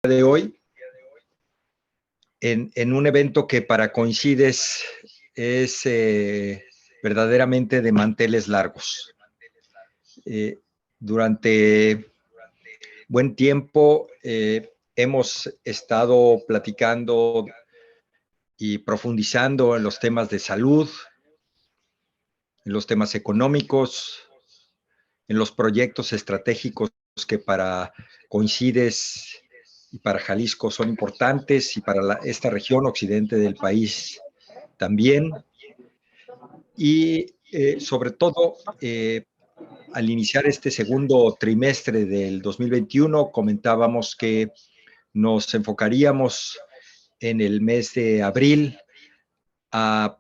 de hoy en un evento que para Coincides es verdaderamente de manteles largos. Durante buen tiempo hemos estado platicando y profundizando en los temas de salud, en los temas económicos, en los proyectos estratégicos que para Coincides y para Jalisco son importantes y para esta región occidente del país también. Y sobre todo, al iniciar este segundo trimestre del 2021, comentábamos que nos enfocaríamos en el mes de abril a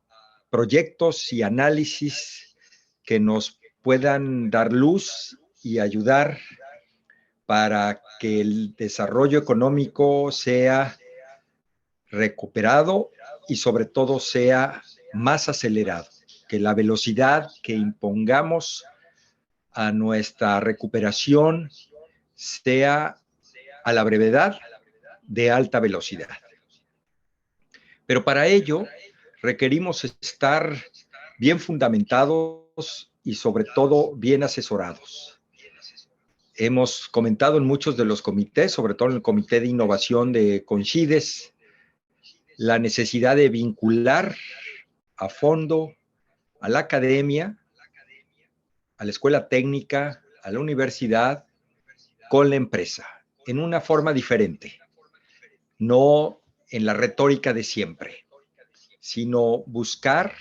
proyectos y análisis que nos puedan dar luz y ayudar para que el desarrollo económico sea recuperado y sobre todo sea más acelerado, que la velocidad que impongamos a nuestra recuperación sea a la brevedad de alta velocidad. Pero para ello requerimos estar bien fundamentados y sobre todo bien asesorados. Hemos comentado en muchos de los comités, sobre todo en el Comité de Innovación de Coincides, la necesidad de vincular a fondo a la academia, a la escuela técnica, a la universidad, con la empresa, en una forma diferente, no en la retórica de siempre, sino buscar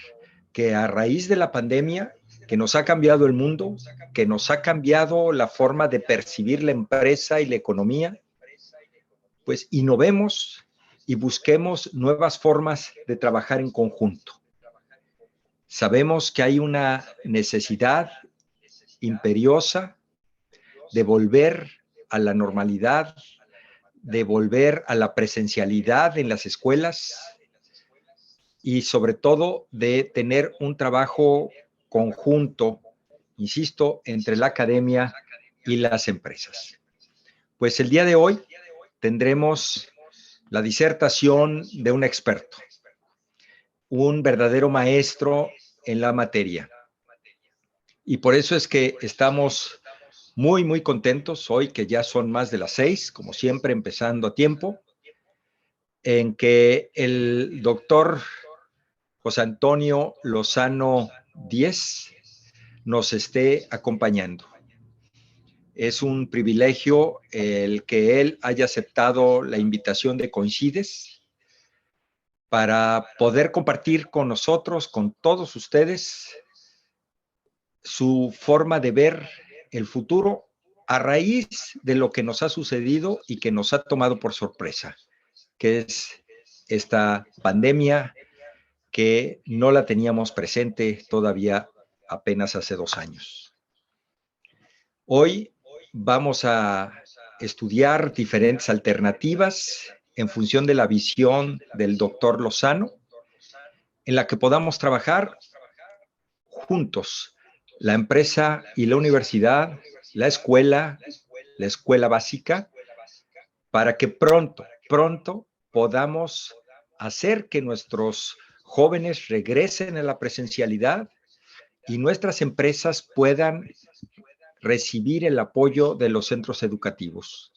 que a raíz de la pandemia, que nos ha cambiado el mundo, que nos ha cambiado la forma de percibir la empresa y la economía, pues innovemos y busquemos nuevas formas de trabajar en conjunto. Sabemos que hay una necesidad imperiosa de volver a la normalidad, de volver a la presencialidad en las escuelas y sobre todo de tener un trabajo conjunto, insisto, entre la academia y las empresas. Pues el día de hoy tendremos la disertación de un experto, un verdadero maestro en la materia. Y por eso es que estamos muy contentos hoy, que ya son más de las 6, como siempre, empezando a tiempo, en que el doctor José Antonio Lozano Díez nos esté acompañando. Es un privilegio el que él haya aceptado la invitación de Coincides para poder compartir con nosotros, con todos ustedes, su forma de ver el futuro a raíz de lo que nos ha sucedido y que nos ha tomado por sorpresa, que es esta pandemia que no la teníamos presente todavía apenas hace 2 años. Hoy vamos a estudiar diferentes alternativas en función de la visión del doctor Lozano, en la que podamos trabajar juntos, la empresa y la universidad, la escuela básica, para que pronto podamos hacer que nuestros jóvenes regresen a la presencialidad y nuestras empresas puedan recibir el apoyo de los centros educativos.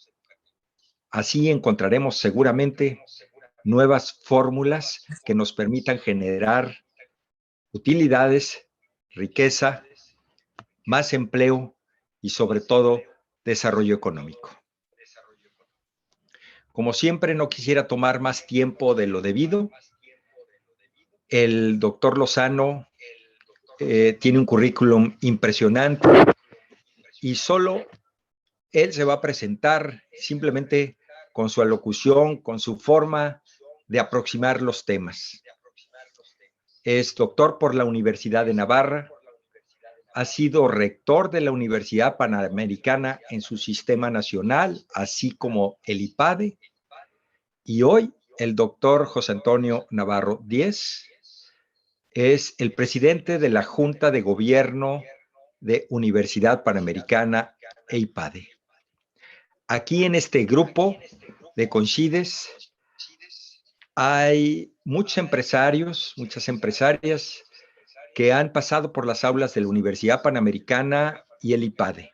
Así encontraremos seguramente nuevas fórmulas que nos permitan generar utilidades, riqueza, más empleo y sobre todo desarrollo económico. Como siempre, no quisiera tomar más tiempo de lo debido. El doctor Lozano tiene un currículum impresionante y solo él se va a presentar simplemente con su alocución, con su forma de aproximar los temas. Es doctor por la Universidad de Navarra, ha sido rector de la Universidad Panamericana en su sistema nacional, así como el IPADE, y hoy el doctor José Antonio Navarro Díez es el presidente de la Junta de Gobierno de Universidad Panamericana e IPADE. Aquí en este grupo de Coincides. Hay muchos empresarios, muchas empresarias que han pasado por las aulas de la Universidad Panamericana y el IPADE.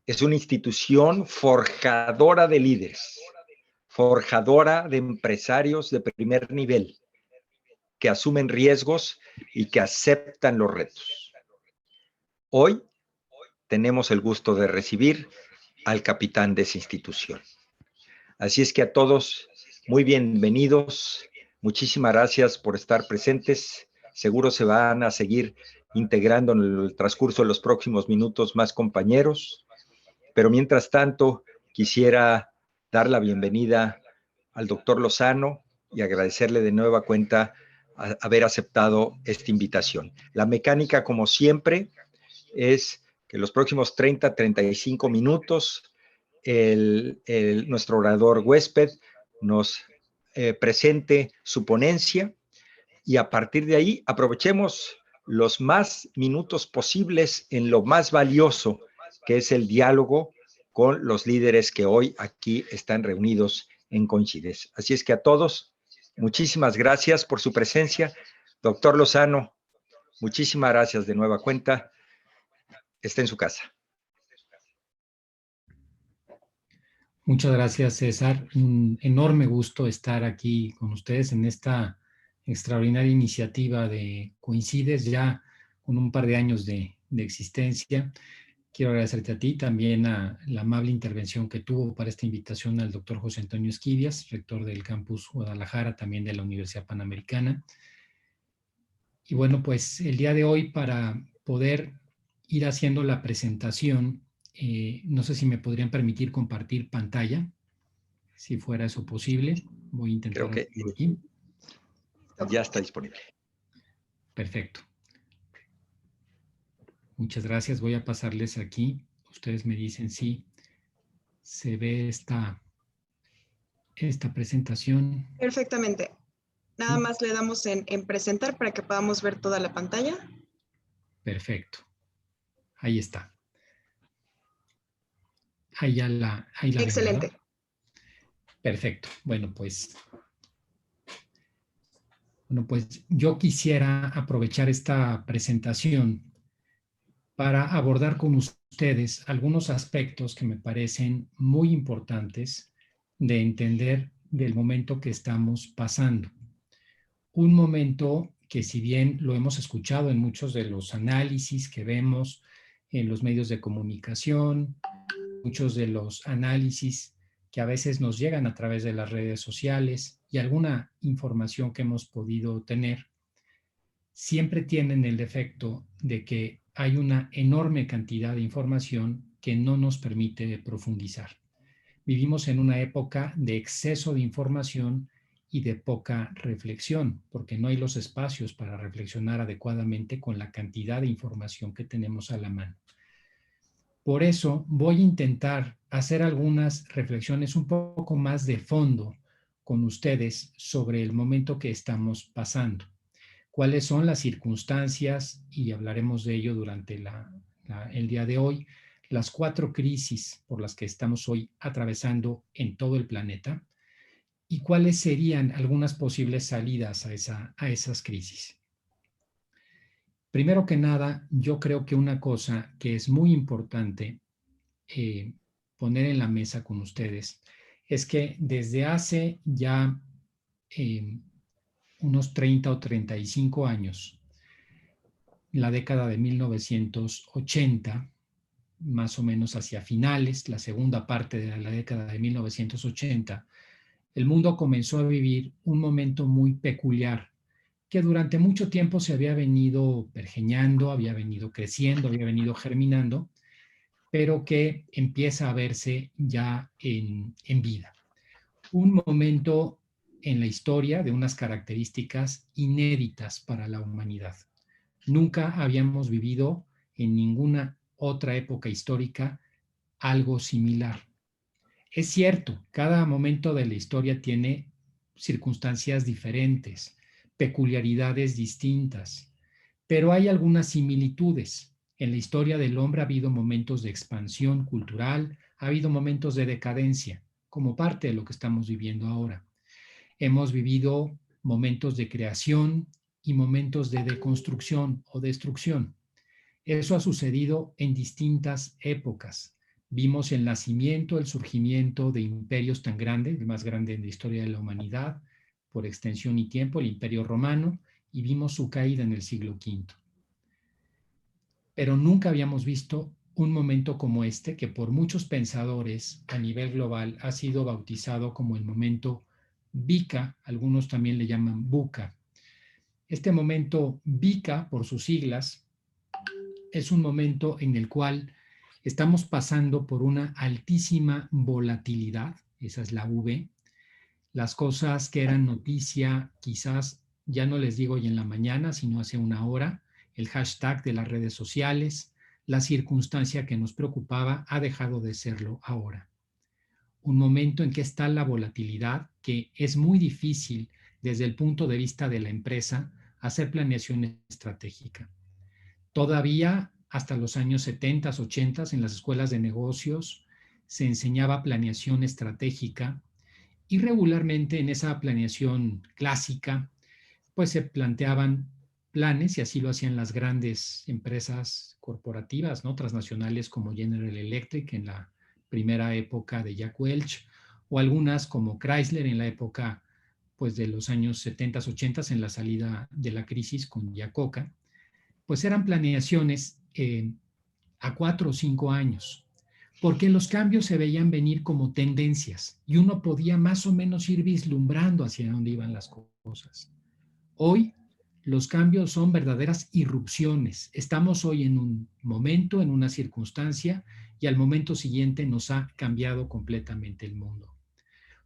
Es una institución forjadora de líderes, forjadora de empresarios de primer nivel, que asumen riesgos y que aceptan los retos. Hoy tenemos el gusto de recibir al capitán de esa institución. Así es que a todos, muy bienvenidos. Muchísimas gracias por estar presentes. Seguro se van a seguir integrando en el transcurso de los próximos minutos más compañeros. Pero mientras tanto, quisiera dar la bienvenida al doctor Lozano y agradecerle de nueva cuenta haber aceptado esta invitación. La mecánica, como siempre, es que los próximos 35 minutos nuestro orador huésped nos presente su ponencia y a partir de ahí aprovechemos los más minutos posibles en lo más valioso, que es el diálogo con los líderes que hoy aquí están reunidos en Coincides. Así es que a todos, muchísimas gracias por su presencia. Doctor Lozano, muchísimas gracias de nueva cuenta. Está en su casa. Muchas gracias, César. Un enorme gusto estar aquí con ustedes en esta extraordinaria iniciativa de Coincides, ya con un par de años de existencia. Quiero agradecerte a ti, también a la amable intervención que tuvo para esta invitación al doctor José Antonio Esquivias, rector del campus Guadalajara, también de la Universidad Panamericana. Y bueno, pues el día de hoy, para poder ir haciendo la presentación, no sé si me podrían permitir compartir pantalla, si fuera eso posible. Voy a intentar Creo que hacerlo aquí. ya está disponible. Perfecto. Muchas gracias. Voy a pasarles aquí. Ustedes me dicen si se ve esta presentación. Perfectamente. Nada más le damos en presentar para que podamos ver toda la pantalla. Perfecto. Ahí está. Ahí la Excelente. ven, ¿verdad? Perfecto. Bueno, pues yo quisiera aprovechar esta presentación para abordar con ustedes algunos aspectos que me parecen muy importantes de entender del momento que estamos pasando. Un momento que, si bien lo hemos escuchado en muchos de los análisis que vemos en los medios de comunicación, muchos de los análisis que a veces nos llegan a través de las redes sociales y alguna información que hemos podido tener, siempre tienen el defecto de que hay una enorme cantidad de información que no nos permite profundizar. Vivimos en una época de exceso de información y de poca reflexión, porque no hay los espacios para reflexionar adecuadamente con la cantidad de información que tenemos a la mano. Por eso voy a intentar hacer algunas reflexiones un poco más de fondo con ustedes sobre el momento que estamos pasando. Cuáles son las circunstancias, y hablaremos de ello durante el día de hoy, las 4 crisis por las que estamos hoy atravesando en todo el planeta, y cuáles serían algunas posibles salidas a esas crisis. Primero que nada, yo creo que una cosa que es muy importante poner en la mesa con ustedes es que desde hace ya unos 30 o 35 años, la década de 1980, más o menos hacia finales, la segunda parte de la década de 1980, el mundo comenzó a vivir un momento muy peculiar que durante mucho tiempo se había venido pergeñando, había venido creciendo, había venido germinando, pero que empieza a verse ya en vida. Un momento en la historia de unas características inéditas para la humanidad. Nunca habíamos vivido en ninguna otra época histórica algo similar. Es cierto, cada momento de la historia tiene circunstancias diferentes, peculiaridades distintas, pero hay algunas similitudes. En la historia del hombre ha habido momentos de expansión cultural, ha habido momentos de decadencia, como parte de lo que estamos viviendo ahora. Hemos vivido momentos de creación y momentos de deconstrucción o destrucción. Eso ha sucedido en distintas épocas. Vimos el nacimiento, el surgimiento de imperios tan grandes, el más grande en la historia de la humanidad, por extensión y tiempo, el Imperio Romano, y vimos su caída en el siglo V. Pero nunca habíamos visto un momento como este, que por muchos pensadores a nivel global ha sido bautizado como el momento VICA, algunos también le llaman VUCA. Este momento VICA, por sus siglas, es un momento en el cual estamos pasando por una altísima volatilidad, esa es la V. Las cosas que eran noticia, quizás ya no les digo hoy en la mañana, sino hace una hora, el hashtag de las redes sociales, la circunstancia que nos preocupaba ha dejado de serlo ahora. Un momento en que está la volatilidad, que es muy difícil desde el punto de vista de la empresa hacer planeación estratégica. Todavía hasta los años 70, 80 en las escuelas de negocios se enseñaba planeación estratégica y regularmente en esa planeación clásica pues se planteaban planes y así lo hacían las grandes empresas corporativas, ¿no? Transnacionales como General Electric en la primera época de Jack Welch o algunas como Chrysler en la época pues de los años 70, 80 en la salida de la crisis con Iacocca, pues eran planeaciones a 4 o 5 años, porque los cambios se veían venir como tendencias y uno podía más o menos ir vislumbrando hacia dónde iban las cosas. Hoy los cambios son verdaderas irrupciones. Estamos hoy en un momento, en una circunstancia, y al momento siguiente nos ha cambiado completamente el mundo.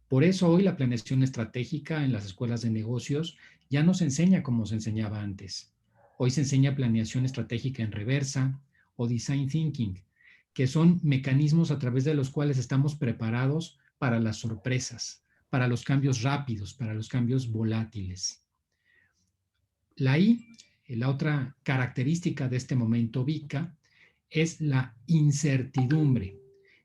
Por eso hoy la planeación estratégica en las escuelas de negocios ya no se enseña como se enseñaba antes. Hoy se enseña planeación estratégica en reversa o design thinking, que son mecanismos a través de los cuales estamos preparados para las sorpresas, para los cambios rápidos, para los cambios volátiles. La I, la otra característica de este momento VICA, es la incertidumbre.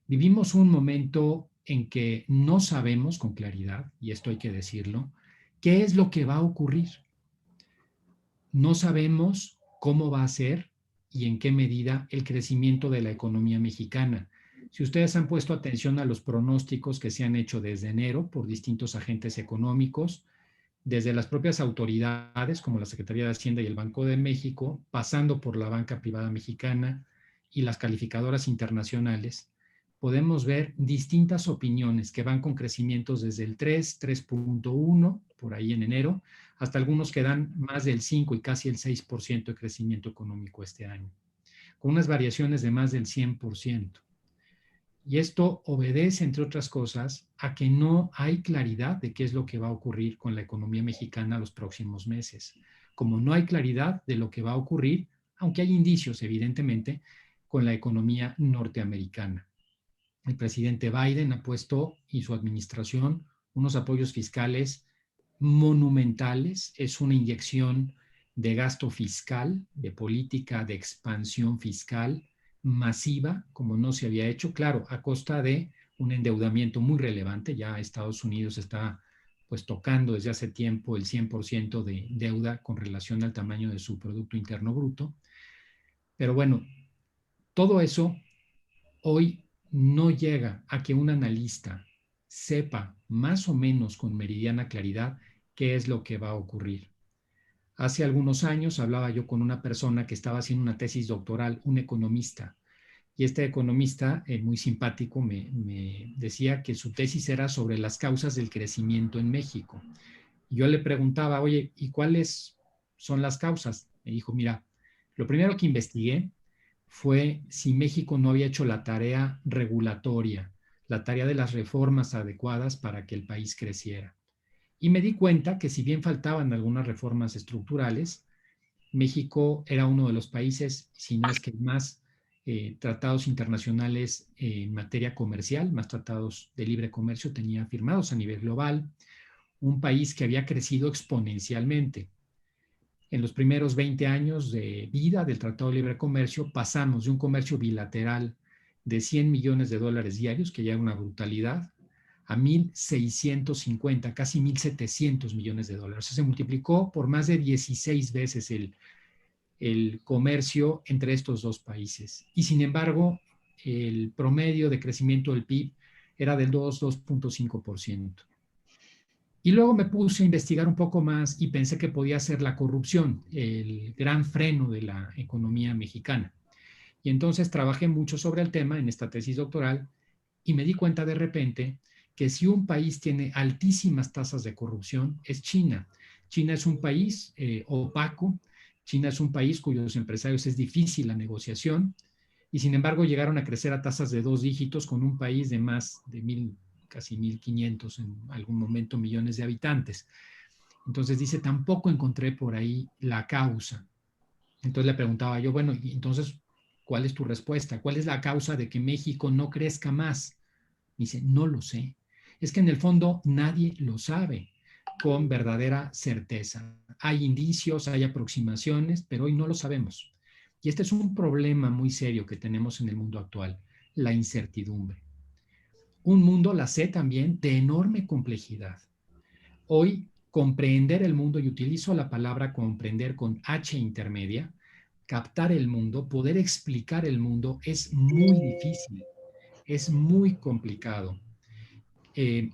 Vivimos un momento en que no sabemos con claridad, y esto hay que decirlo, qué es lo que va a ocurrir. No sabemos cómo va a ser y en qué medida el crecimiento de la economía mexicana. Si ustedes han puesto atención a los pronósticos que se han hecho desde enero por distintos agentes económicos, desde las propias autoridades como la Secretaría de Hacienda y el Banco de México, pasando por la banca privada mexicana y las calificadoras internacionales, podemos ver distintas opiniones que van con crecimientos desde el 3, 3.1, por ahí en enero, hasta algunos que dan más del 5 y casi el 6% de crecimiento económico este año, con unas variaciones de más del 100%. Y esto obedece, entre otras cosas, a que no hay claridad de qué es lo que va a ocurrir con la economía mexicana los próximos meses. Como no hay claridad de lo que va a ocurrir, aunque hay indicios, evidentemente, con la economía norteamericana. El presidente Biden ha puesto, y su administración, unos apoyos fiscales monumentales. Es una inyección de gasto fiscal, de política de expansión fiscal masiva, como no se había hecho, claro, a costa de un endeudamiento muy relevante. Ya Estados Unidos está pues tocando desde hace tiempo el 100% de deuda con relación al tamaño de su Producto Interno Bruto. Pero bueno, todo eso hoy no llega a que un analista sepa más o menos con meridiana claridad qué es lo que va a ocurrir. Hace algunos años hablaba yo con una persona que estaba haciendo una tesis doctoral, un economista, y este economista, muy simpático, me decía que su tesis era sobre las causas del crecimiento en México. Y yo le preguntaba, oye, ¿y cuáles son las causas? Me dijo, mira, lo primero que investigué fue si México no había hecho la tarea regulatoria, la tarea de las reformas adecuadas para que el país creciera. Y me di cuenta que si bien faltaban algunas reformas estructurales, México era uno de los países, si no es que más, tratados internacionales en materia comercial, más tratados de libre comercio tenía firmados a nivel global, un país que había crecido exponencialmente. En los primeros 20 años de vida del Tratado de Libre Comercio pasamos de un comercio bilateral de $100 millones diarios, que ya era una brutalidad, a 1.650, casi 1.700 millones de dólares. O sea, se multiplicó por más de 16 veces el comercio entre estos dos países. Y sin embargo, el promedio de crecimiento del PIB era del 2.5%. Y luego me puse a investigar un poco más y pensé que podía ser la corrupción, el gran freno de la economía mexicana. Y entonces trabajé mucho sobre el tema en esta tesis doctoral y me di cuenta de repente que si un país tiene altísimas tasas de corrupción es China. China es un país opaco, China es un país cuyos empresarios es difícil la negociación y sin embargo llegaron a crecer a tasas de 2 dígitos con un país de más de casi 1.500 en algún momento millones de habitantes. Entonces dice, tampoco encontré por ahí la causa. Entonces le preguntaba yo, bueno, y entonces, ¿cuál es tu respuesta? ¿Cuál es la causa de que México no crezca más? Dice, no lo sé. Es que en el fondo nadie lo sabe con verdadera certeza. Hay indicios, hay aproximaciones, pero hoy no lo sabemos. Y este es un problema muy serio que tenemos en el mundo actual, la incertidumbre. Un mundo, la sé también, de enorme complejidad. Hoy, comprender el mundo, y utilizo la palabra comprender con H intermedia, captar el mundo, poder explicar el mundo es muy difícil, es muy complicado.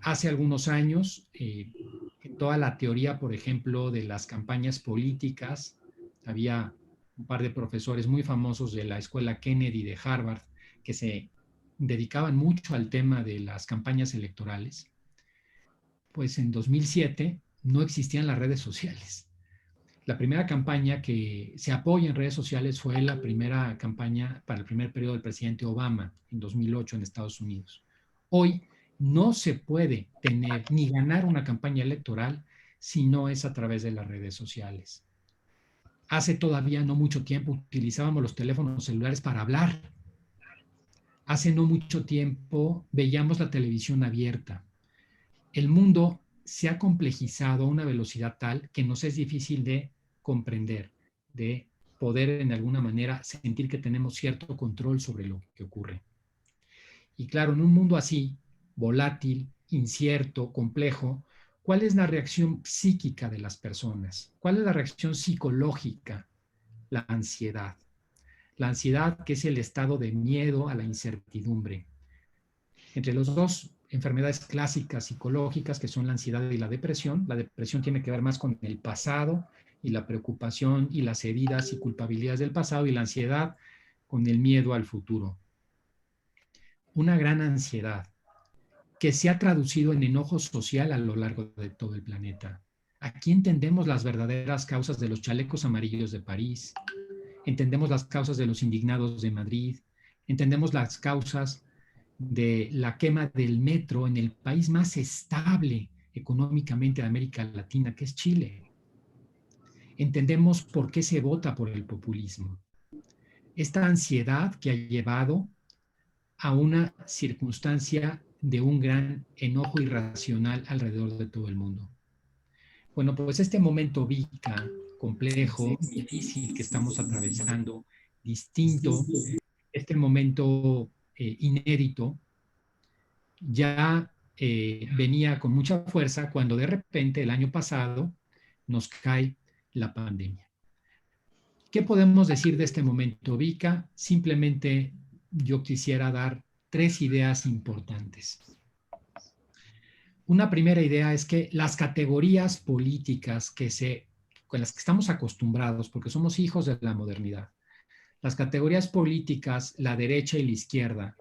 Hace algunos años, en toda la teoría, por ejemplo, de las campañas políticas, había un par de profesores muy famosos de la escuela Kennedy de Harvard que se dedicaban mucho al tema de las campañas electorales. Pues en 2007 no existían las redes sociales. La primera campaña que se apoya en redes sociales fue la primera campaña para el primer periodo del presidente Obama en 2008 en Estados Unidos. Hoy no se puede tener ni ganar una campaña electoral si no es a través de las redes sociales. Hace todavía no mucho tiempo utilizábamos los teléfonos celulares para hablar. Hace no mucho tiempo veíamos la televisión abierta. El mundo se ha complejizado a una velocidad tal que nos es difícil de comprender, de poder en alguna manera sentir que tenemos cierto control sobre lo que ocurre. Y claro, en un mundo así, volátil, incierto, complejo, ¿cuál es la reacción psíquica de las personas? ¿Cuál es la reacción psicológica? La ansiedad. La ansiedad, que es el estado de miedo a la incertidumbre. Entre los dos enfermedades clásicas psicológicas, que son la ansiedad y la depresión tiene que ver más con el pasado y la preocupación y las heridas y culpabilidades del pasado, y la ansiedad con el miedo al futuro. Una gran ansiedad que se ha traducido en enojo social a lo largo de todo el planeta. Aquí entendemos las verdaderas causas de los chalecos amarillos de París, entendemos las causas de los indignados de Madrid, entendemos las causas de la quema del metro en el país más estable económicamente de América Latina, que es Chile. Entendemos por qué se vota por el populismo. Esta ansiedad que ha llevado a una circunstancia de un gran enojo irracional alrededor de todo el mundo. Bueno, pues este momento VICA, complejo, difícil que estamos atravesando, distinto, este momento inédito, ya venía con mucha fuerza cuando de repente el año pasado nos cae la pandemia. ¿Qué podemos decir de este momento VICA? Simplemente yo quisiera dar 3 ideas importantes. Una primera idea es que las categorías políticas con las que estamos acostumbrados, porque somos hijos de la modernidad, las categorías políticas, la derecha y la izquierda,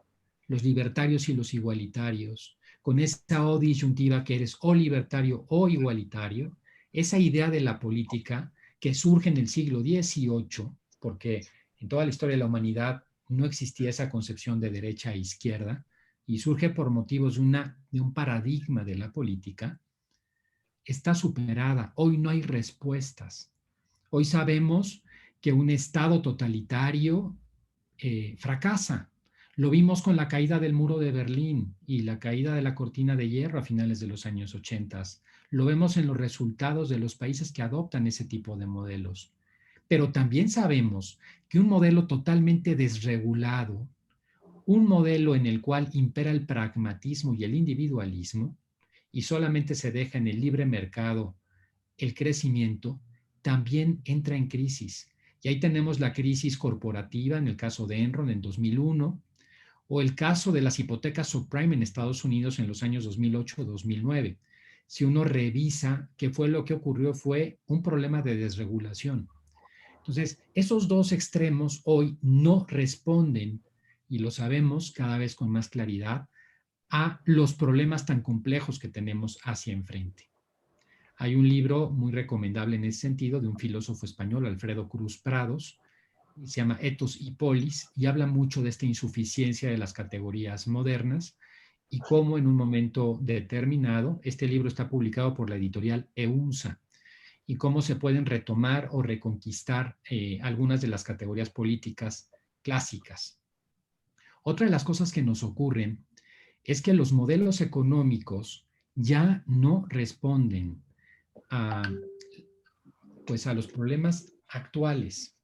los libertarios y los igualitarios, con esa o disyuntiva que eres o libertario o igualitario, esa idea de la política que surge en el siglo XVIII, porque en toda la historia de la humanidad no existía esa concepción de derecha e izquierda, y surge por motivos de un paradigma de la política, está superada. Hoy no hay respuestas. Hoy sabemos que un Estado totalitario fracasa. Lo vimos con la caída del muro de Berlín y la caída de la cortina de hierro a finales de los años 80. Lo vemos en los resultados de los países que adoptan ese tipo de modelos. Pero también sabemos que un modelo totalmente desregulado, un modelo en el cual impera el pragmatismo y el individualismo y solamente se deja en el libre mercado el crecimiento, también entra en crisis. Y ahí tenemos la crisis corporativa en el caso de Enron en 2001, o el caso de las hipotecas subprime en Estados Unidos en los años 2008-2009. Si uno revisa qué fue lo que ocurrió, fue un problema de desregulación. Entonces, esos dos extremos hoy no responden, y lo sabemos cada vez con más claridad, a los problemas tan complejos que tenemos hacia enfrente. Hay un libro muy recomendable en ese sentido de un filósofo español, Alfredo Cruz Prados, se llama Ethos y Polis, y habla mucho de esta insuficiencia de las categorías modernas y cómo en un momento determinado, este libro está publicado por la editorial EUNSA, y cómo se pueden retomar o reconquistar algunas de las categorías políticas clásicas. Otra de las cosas que nos ocurren es que los modelos económicos ya no responden pues a los problemas actuales.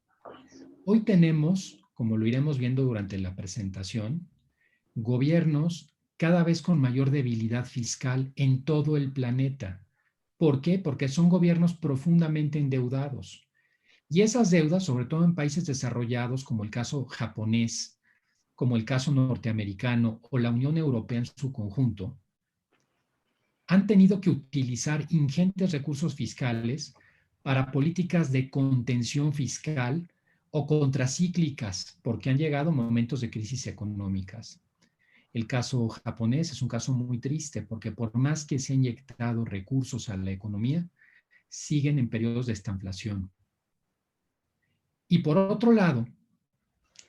Hoy tenemos, como lo iremos viendo durante la presentación, gobiernos cada vez con mayor debilidad fiscal en todo el planeta. ¿Por qué? Porque son gobiernos profundamente endeudados. Y esas deudas, sobre todo en países desarrollados, como el caso japonés, como el caso norteamericano o la Unión Europea en su conjunto, han tenido que utilizar ingentes recursos fiscales para políticas de contención fiscal o contracíclicas, porque han llegado momentos de crisis económicas. El caso japonés es un caso muy triste, porque por más que se han inyectado recursos a la economía, siguen en periodos de estanflación. Y por otro lado,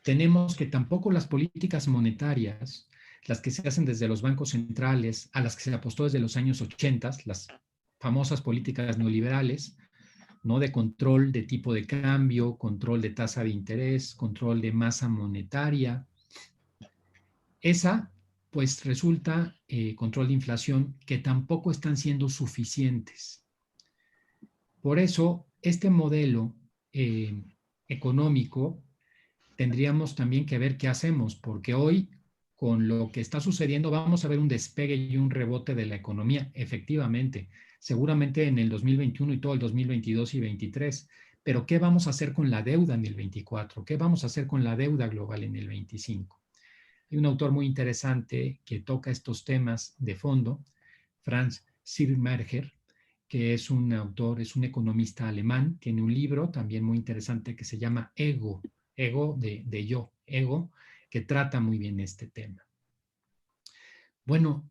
tenemos que tampoco las políticas monetarias, las que se hacen desde los bancos centrales, a las que se apostó desde los años 80, las famosas políticas neoliberales, ¿no? De control de tipo de cambio, control de tasa de interés, control de masa monetaria. Esa, pues resulta control de inflación, que tampoco están siendo suficientes. Por eso, este modelo económico tendríamos también que ver qué hacemos, porque hoy, con lo que está sucediendo, vamos a ver un despegue y un rebote de la economía, efectivamente, seguramente en el 2021 y todo el 2022 y 2023. Pero ¿qué vamos a hacer con la deuda en el 24? ¿Qué vamos a hacer con la deuda global en el 25? Hay un autor muy interesante que toca estos temas de fondo, Franz Schirmacher, que es un autor, es un economista alemán, tiene un libro también muy interesante que se llama Ego, ego de yo, ego, que trata muy bien este tema. Bueno,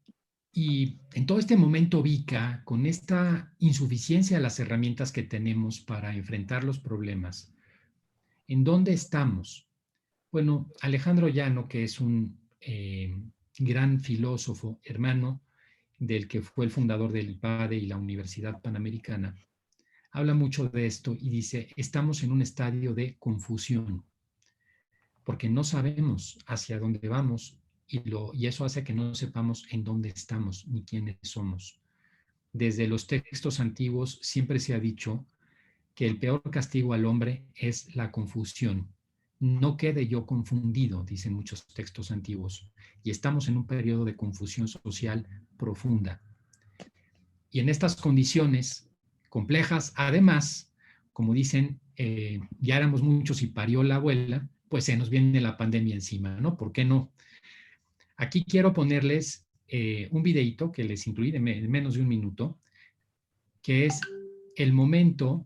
y en todo este momento VICA, con esta insuficiencia de las herramientas que tenemos para enfrentar los problemas, ¿en dónde estamos? Bueno, Alejandro Llano, que es un gran filósofo, hermano del que fue el fundador del IPADE y la Universidad Panamericana, habla mucho de esto y dice, estamos en un estadio de confusión, porque no sabemos hacia dónde vamos y eso hace que no sepamos en dónde estamos ni quiénes somos. Desde los textos antiguos siempre se ha dicho que el peor castigo al hombre es la confusión. No quede yo confundido, dicen muchos textos antiguos, y estamos en un periodo de confusión social profunda. Y en estas condiciones complejas, además, como dicen, ya éramos muchos y parió la abuela, pues se nos viene la pandemia encima, ¿no? ¿Por qué no? Aquí quiero ponerles un videito que les incluí de menos de un minuto, que es el momento,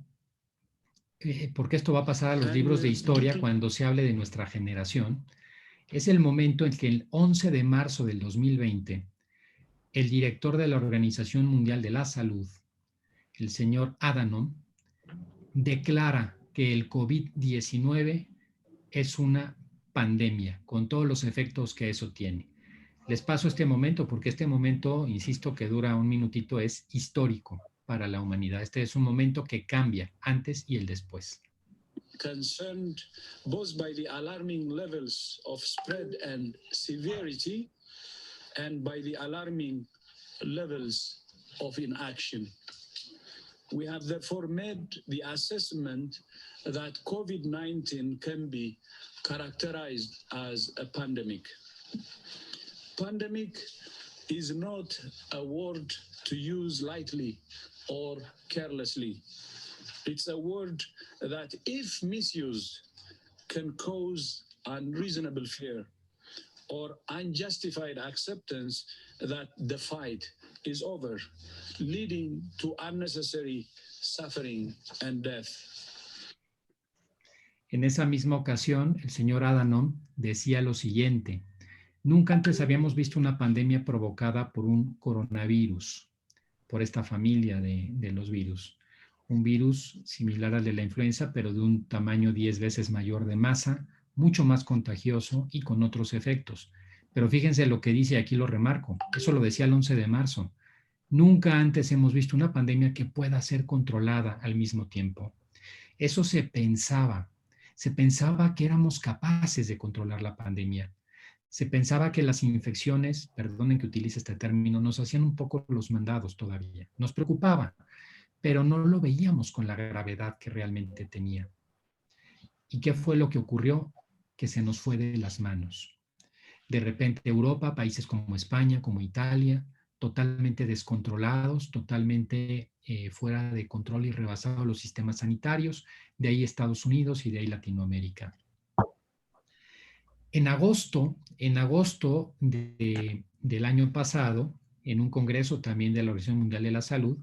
porque esto va a pasar a los libros de historia cuando se hable de nuestra generación, es el momento en que el 11 de marzo del 2020, el director de la Organización Mundial de la Salud, el señor Adhanom, declara que el COVID-19 es una pandemia, con todos los efectos que eso tiene. Les paso este momento porque este momento, insisto, que dura un minutito, es histórico para la humanidad. Este es un momento que cambia antes y el después. Concerned both by the alarming levels of spread and severity and by the alarming levels of inaction. We have therefore made the assessment that COVID-19 can be characterized as a pandemic. Pandemic is not a word to use lightly or carelessly. It's a word that, if misused, can cause unreasonable fear or unjustified acceptance that the fight is over, leading to unnecessary suffering and death. En esa misma ocasión, el señor Adhanom decía lo siguiente: nunca antes habíamos visto una pandemia provocada por un coronavirus, por esta familia de los virus. Un virus similar al de la influenza, pero de un tamaño 10 veces mayor de masa, mucho más contagioso y con otros efectos. Pero fíjense lo que dice, aquí lo remarco, eso lo decía el 11 de marzo. Nunca antes hemos visto una pandemia que pueda ser controlada al mismo tiempo. Eso se pensaba que éramos capaces de controlar la pandemia. Se pensaba que las infecciones, perdonen que utilice este término, nos hacían un poco los mandados todavía. Nos preocupaba, pero no lo veíamos con la gravedad que realmente tenía. ¿Y qué fue lo que ocurrió? Que se nos fue de las manos. De repente Europa, países como España, como Italia, totalmente descontrolados, totalmente fuera de control y rebasados los sistemas sanitarios, de ahí Estados Unidos y de ahí Latinoamérica. En agosto del año pasado, en un congreso también de la Organización Mundial de la Salud,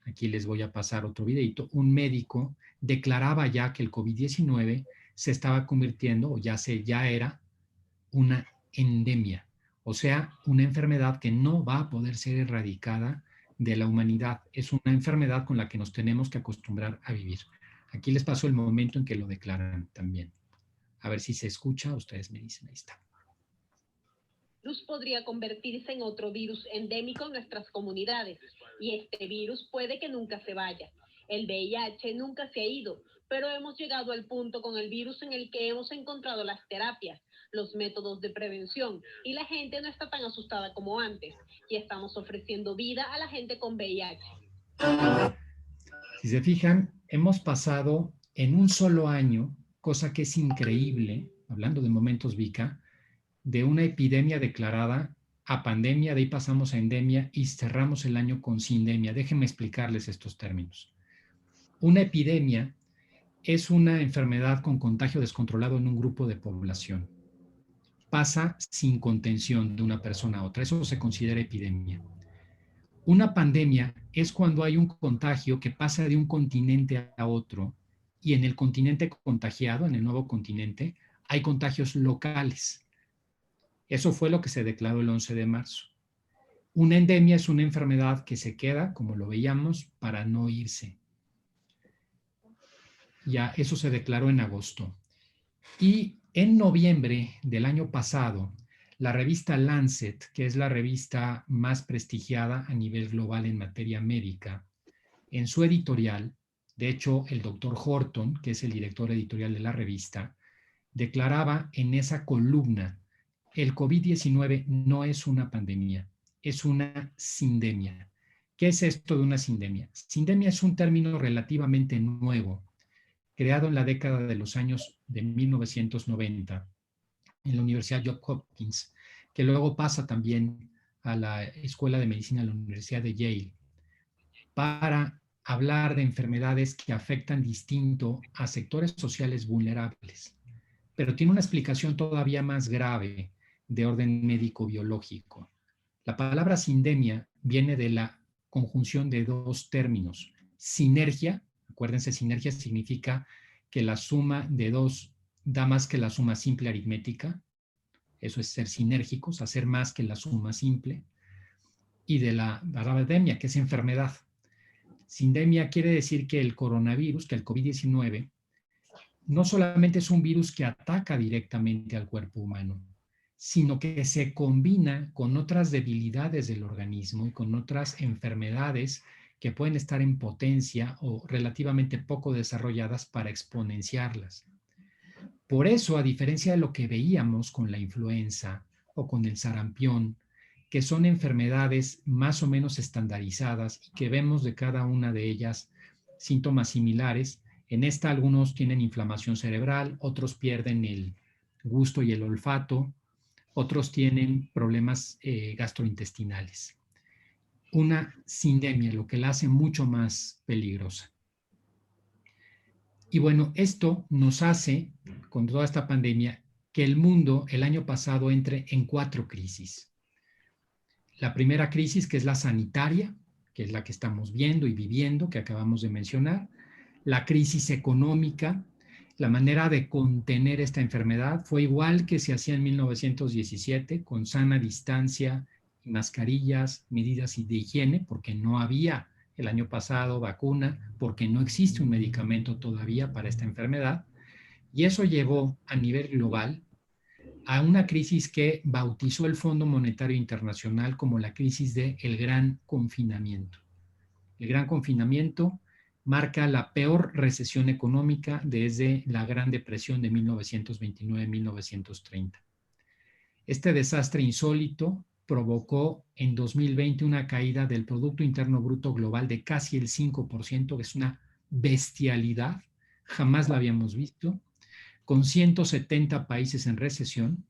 aquí les voy a pasar otro videito, un médico declaraba ya que el COVID-19 se estaba convirtiendo, o ya era una endemia, o sea, una enfermedad que no va a poder ser erradicada de la humanidad. Es una enfermedad con la que nos tenemos que acostumbrar a vivir. Aquí les paso el momento en que lo declaran también. A ver si se escucha, ustedes me dicen, ahí está. Virus podría convertirse en otro virus endémico en nuestras comunidades, y este virus puede que nunca se vaya. El VIH nunca se ha ido, pero hemos llegado al punto con el virus en el que hemos encontrado las terapias, los métodos de prevención, y la gente no está tan asustada como antes, y estamos ofreciendo vida a la gente con VIH. Si se fijan, hemos pasado en un solo año, cosa que es increíble, hablando de momentos VICA, de una epidemia declarada a pandemia, de ahí pasamos a endemia y cerramos el año con sindemia. Déjenme explicarles estos términos. Una epidemia es una enfermedad con contagio descontrolado en un grupo de población. Pasa sin contención de una persona a otra. Eso se considera epidemia. Una pandemia es cuando hay un contagio que pasa de un continente a otro y en el continente contagiado, en el nuevo continente, hay contagios locales. Eso fue lo que se declaró el 11 de marzo. Una endemia es una enfermedad que se queda, como lo veíamos, para no irse. Ya eso se declaró en agosto. Y en noviembre del año pasado, la revista Lancet, que es la revista más prestigiada a nivel global en materia médica, en su editorial, de hecho, el doctor Horton, que es el director editorial de la revista, declaraba en esa columna: el COVID-19 no es una pandemia, es una sindemia. ¿Qué es esto de una sindemia? Sindemia es un término relativamente nuevo, creado en la década de los años de 1990 en la Universidad Johns Hopkins, que luego pasa también a la Escuela de Medicina de la Universidad de Yale, para hablar de enfermedades que afectan distinto a sectores sociales vulnerables. Pero tiene una explicación todavía más grave de orden médico-biológico. La palabra sindemia viene de la conjunción de dos términos. Sinergia, acuérdense, sinergia significa que la suma de dos da más que la suma simple aritmética. Eso es ser sinérgicos, hacer más que la suma simple. Y de la pandemia, que es enfermedad. Sindemia quiere decir que el coronavirus, que el COVID-19, no solamente es un virus que ataca directamente al cuerpo humano, sino que se combina con otras debilidades del organismo y con otras enfermedades que pueden estar en potencia o relativamente poco desarrolladas para exponenciarlas. Por eso, a diferencia de lo que veíamos con la influenza o con el sarampión, que son enfermedades más o menos estandarizadas y que vemos de cada una de ellas síntomas similares, en esta algunos tienen inflamación cerebral, otros pierden el gusto y el olfato, otros tienen problemas gastrointestinales. Una sindemia, lo que la hace mucho más peligrosa. Y bueno, esto nos hace, con toda esta pandemia, que el mundo el año pasado entre en 4 crisis. La primera crisis, que es la sanitaria, que es la que estamos viendo y viviendo, que acabamos de mencionar. La crisis económica, la manera de contener esta enfermedad fue igual que se hacía en 1917, con sana distancia, mascarillas, medidas de higiene, porque no había el año pasado vacuna, porque no existe un medicamento todavía para esta enfermedad. Y eso llevó a nivel global a una crisis que bautizó el Fondo Monetario Internacional como la crisis del gran confinamiento. El gran confinamiento marca la peor recesión económica desde la Gran Depresión de 1929-1930. Este desastre insólito provocó en 2020 una caída del Producto Interno Bruto Global de casi el 5%, que es una bestialidad, jamás la habíamos visto, con 170 países en recesión,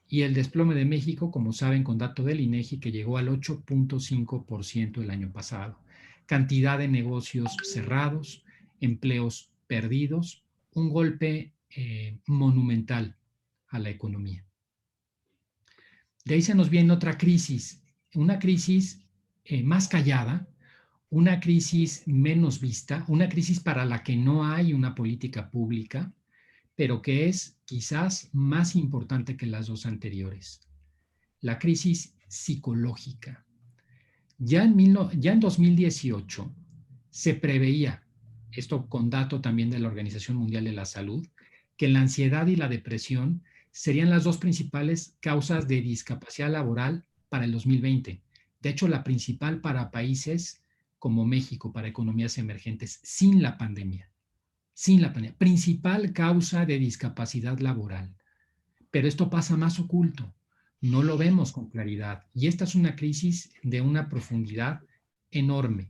y el desplome de México, como saben, con dato del INEGI, que llegó al 8.5% el año pasado. Cantidad de negocios cerrados, empleos perdidos, un golpe monumental a la economía. De ahí se nos viene otra crisis, una crisis más callada, una crisis menos vista, una crisis para la que no hay una política pública, pero que es quizás más importante que las dos anteriores. La crisis psicológica. Ya en 2018 se preveía, esto con dato también de la Organización Mundial de la Salud, que la ansiedad y la depresión serían las dos principales causas de discapacidad laboral para el 2020. De hecho, la principal para países como México, para economías emergentes, sin la pandemia. Sin la pandemia. Principal causa de discapacidad laboral. Pero esto pasa más oculto. No lo vemos con claridad. Y esta es una crisis de una profundidad enorme.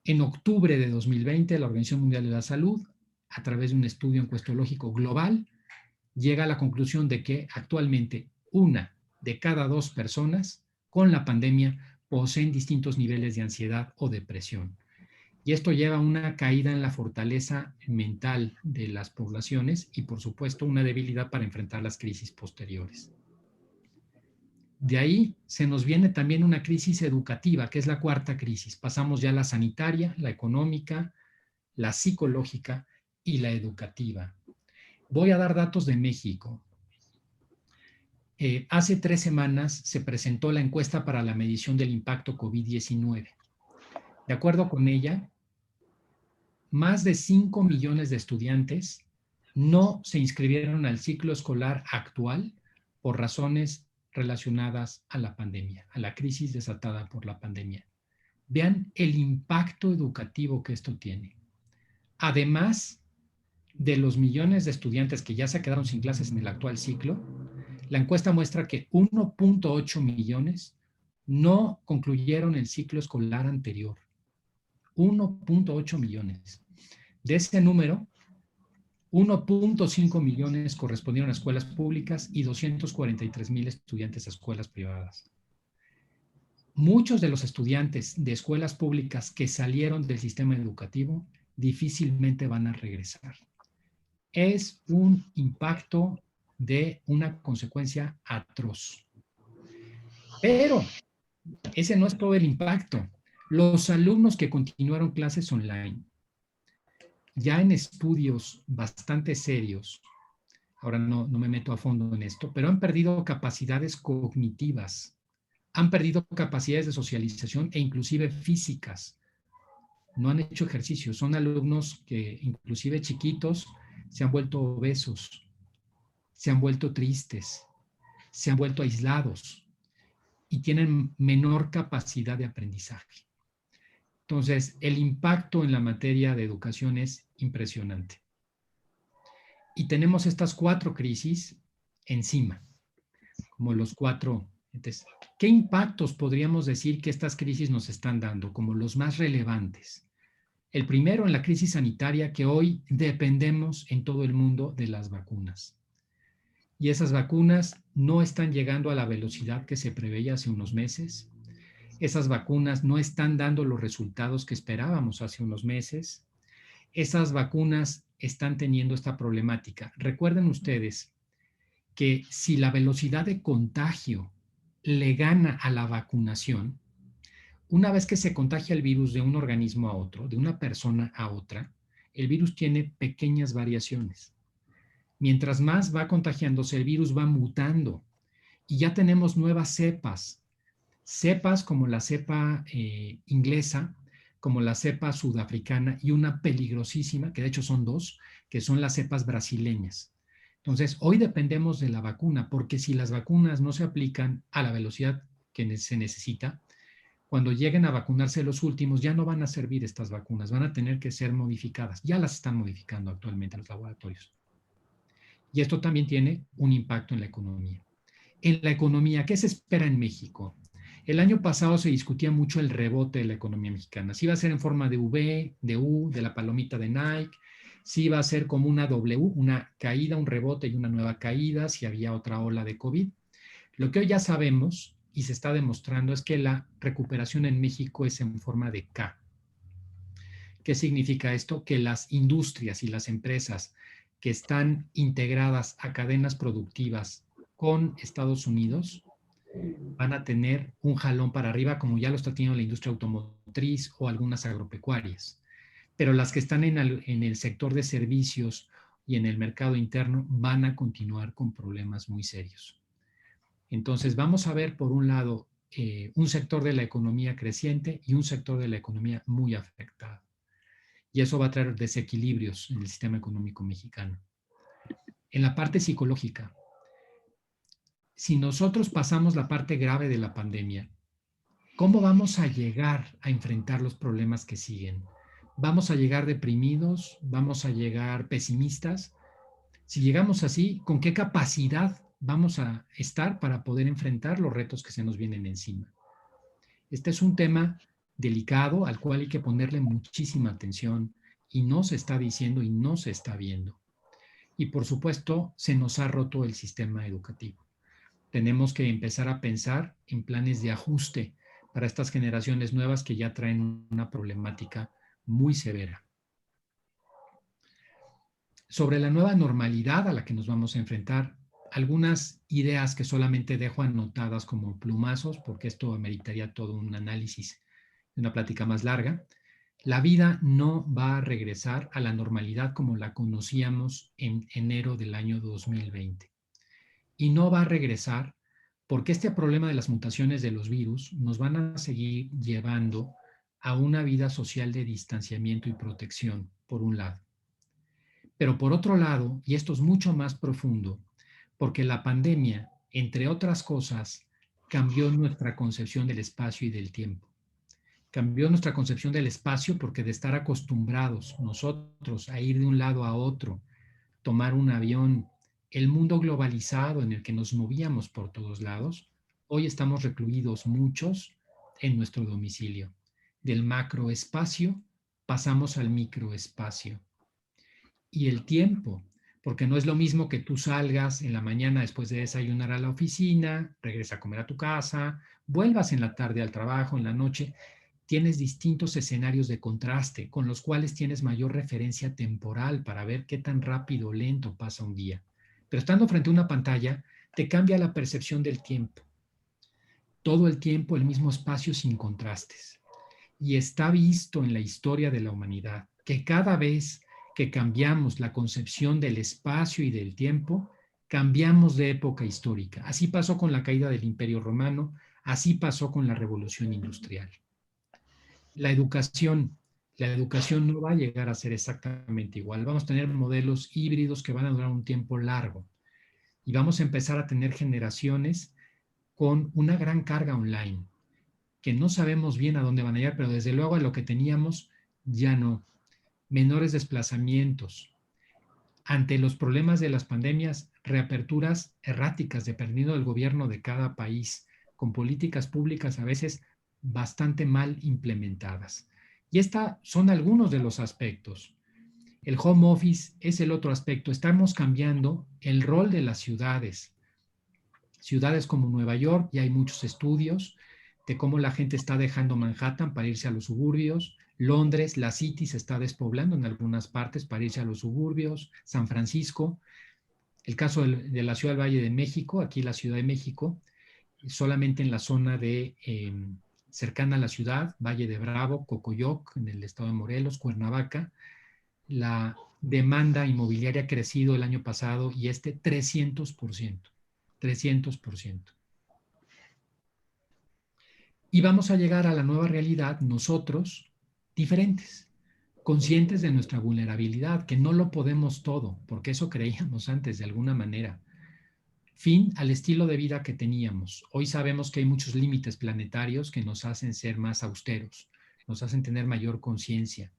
En octubre de 2020, la Organización Mundial de la Salud, a través de un estudio encuestológico global, llega a la conclusión de que actualmente 1 de cada 2 personas con la pandemia poseen distintos niveles de ansiedad o depresión. Y esto lleva a una caída en la fortaleza mental de las poblaciones y, por supuesto, una debilidad para enfrentar las crisis posteriores. De ahí se nos viene también una crisis educativa, que es la 4ª crisis. Pasamos ya a la sanitaria, la económica, la psicológica y la educativa. Voy a dar datos de México. Hace 3 semanas se presentó la encuesta para la medición del impacto COVID-19. De acuerdo con ella, más de 5 millones de estudiantes no se inscribieron al ciclo escolar actual por razones relacionadas a la pandemia, a la crisis desatada por la pandemia. Vean el impacto educativo que esto tiene. Además de los millones de estudiantes que ya se quedaron sin clases en el actual ciclo, la encuesta muestra que 1.8 millones no concluyeron el ciclo escolar anterior. 1.8 millones. De ese número, 1.5 millones correspondieron a escuelas públicas y 243,000 estudiantes a escuelas privadas. Muchos de los estudiantes de escuelas públicas que salieron del sistema educativo difícilmente van a regresar. Es un impacto de una consecuencia atroz. Pero ese no es todo el impacto. Los alumnos que continuaron clases online, ya en estudios bastante serios, ahora no me meto a fondo en esto, pero han perdido capacidades cognitivas, han perdido capacidades de socialización e inclusive físicas. No han hecho ejercicio. Son alumnos que inclusive chiquitos se han vuelto obesos, se han vuelto tristes, se han vuelto aislados y tienen menor capacidad de aprendizaje. Entonces, el impacto en la materia de educación es impresionante. Y tenemos estas 4 crisis encima, como los 4. Entonces, ¿qué impactos podríamos decir que estas crisis nos están dando como los más relevantes? El primero, en la crisis sanitaria, que hoy dependemos en todo el mundo de las vacunas. y esas vacunas no están llegando a la velocidad que se preveía hace unos meses. Esas vacunas no están dando los resultados que esperábamos hace unos meses. Esas vacunas están teniendo esta problemática. Recuerden ustedes que si la velocidad de contagio le gana a la vacunación, una vez que se contagia el virus de un organismo a otro, de una persona a otra, el virus tiene pequeñas variaciones. Mientras más va contagiándose, el virus va mutando y ya tenemos nuevas cepas como la cepa inglesa, como la cepa sudafricana y una peligrosísima, que de hecho son dos, que son las cepas brasileñas. Entonces, hoy dependemos de la vacuna, porque si las vacunas no se aplican a la velocidad que se necesita, cuando lleguen a vacunarse los últimos, ya no van a servir estas vacunas, van a tener que ser modificadas. Ya las están modificando actualmente los laboratorios. Y esto también tiene un impacto en la economía. En la economía, ¿qué se espera en México? El año pasado se discutía mucho el rebote de la economía mexicana. Si iba a ser en forma de V, de U, de la palomita de Nike, si iba a ser como una W, una caída, un rebote y una nueva caída, si había otra ola de COVID. Lo que hoy ya sabemos y se está demostrando es que la recuperación en México es en forma de K. ¿Qué significa esto? Que las industrias y las empresas que están integradas a cadenas productivas con Estados Unidos van a tener un jalón para arriba, como ya lo está teniendo la industria automotriz o algunas agropecuarias. Pero las que están en el sector de servicios y en el mercado interno van a continuar con problemas muy serios. Entonces vamos a ver, por un lado, un sector de la economía creciente y un sector de la economía muy afectado. Y eso va a traer desequilibrios en el sistema económico mexicano. En la parte psicológica, si nosotros pasamos la parte grave de la pandemia, ¿cómo vamos a llegar a enfrentar los problemas que siguen? ¿Vamos a llegar deprimidos? ¿Vamos a llegar pesimistas? Si llegamos así, ¿con qué capacidad vamos a estar para poder enfrentar los retos que se nos vienen encima? Este es un tema delicado al cual hay que ponerle muchísima atención y no se está diciendo y no se está viendo. Y por supuesto, se nos ha roto el sistema educativo. Tenemos que empezar a pensar en planes de ajuste para estas generaciones nuevas que ya traen una problemática muy severa. Sobre la nueva normalidad a la que nos vamos a enfrentar, algunas ideas que solamente dejo anotadas como plumazos, porque esto ameritaría todo un análisis de una plática más larga. La vida no va a regresar a la normalidad como la conocíamos en enero del año 2020. Y no va a regresar porque este problema de las mutaciones de los virus nos van a seguir llevando a una vida social de distanciamiento y protección, por un lado. Pero por otro lado, y esto es mucho más profundo, porque la pandemia, entre otras cosas, cambió nuestra concepción del espacio y del tiempo. Cambió nuestra concepción del espacio porque de estar acostumbrados nosotros a ir de un lado a otro, tomar un avión, el mundo globalizado en el que nos movíamos por todos lados, hoy estamos recluidos muchos en nuestro domicilio. Del macroespacio pasamos al microespacio. Y el tiempo, porque no es lo mismo que tú salgas en la mañana después de desayunar a la oficina, regresas a comer a tu casa, vuelvas en la tarde al trabajo, en la noche. Tienes distintos escenarios de contraste con los cuales tienes mayor referencia temporal para ver qué tan rápido o lento pasa un día. Pero estando frente a una pantalla, te cambia la percepción del tiempo. Todo el tiempo el mismo espacio sin contrastes. Y está visto en la historia de la humanidad que cada vez que cambiamos la concepción del espacio y del tiempo, cambiamos de época histórica. Así pasó con la caída del Imperio Romano, así pasó con la Revolución Industrial. La educación no va a llegar a ser exactamente igual. Vamos a tener modelos híbridos que van a durar un tiempo largo y vamos a empezar a tener generaciones con una gran carga online, que no sabemos bien a dónde van a llegar, pero desde luego a lo que teníamos ya no. Menores desplazamientos. Ante los problemas de las pandemias, reaperturas erráticas dependiendo del gobierno de cada país, con políticas públicas a veces bastante mal implementadas. Y estos son algunos de los aspectos. El home office es el otro aspecto. Estamos cambiando el rol de las ciudades. Ciudades como Nueva York, ya hay muchos estudios de cómo la gente está dejando Manhattan para irse a los suburbios. Londres, la City se está despoblando en algunas partes para irse a los suburbios. San Francisco. El caso de la Ciudad del Valle de México, aquí la Ciudad de México, solamente en la zona de cercana a la ciudad, Valle de Bravo, Cocoyoc, en el estado de Morelos, Cuernavaca, la demanda inmobiliaria ha crecido el año pasado y 300%. 300%. Y vamos a llegar a la nueva realidad nosotros diferentes, conscientes de nuestra vulnerabilidad, que no lo podemos todo, porque eso creíamos antes de alguna manera. Fin al estilo de vida que teníamos. Hoy sabemos que hay muchos límites planetarios que nos hacen ser más austeros, nos hacen tener mayor conciencia,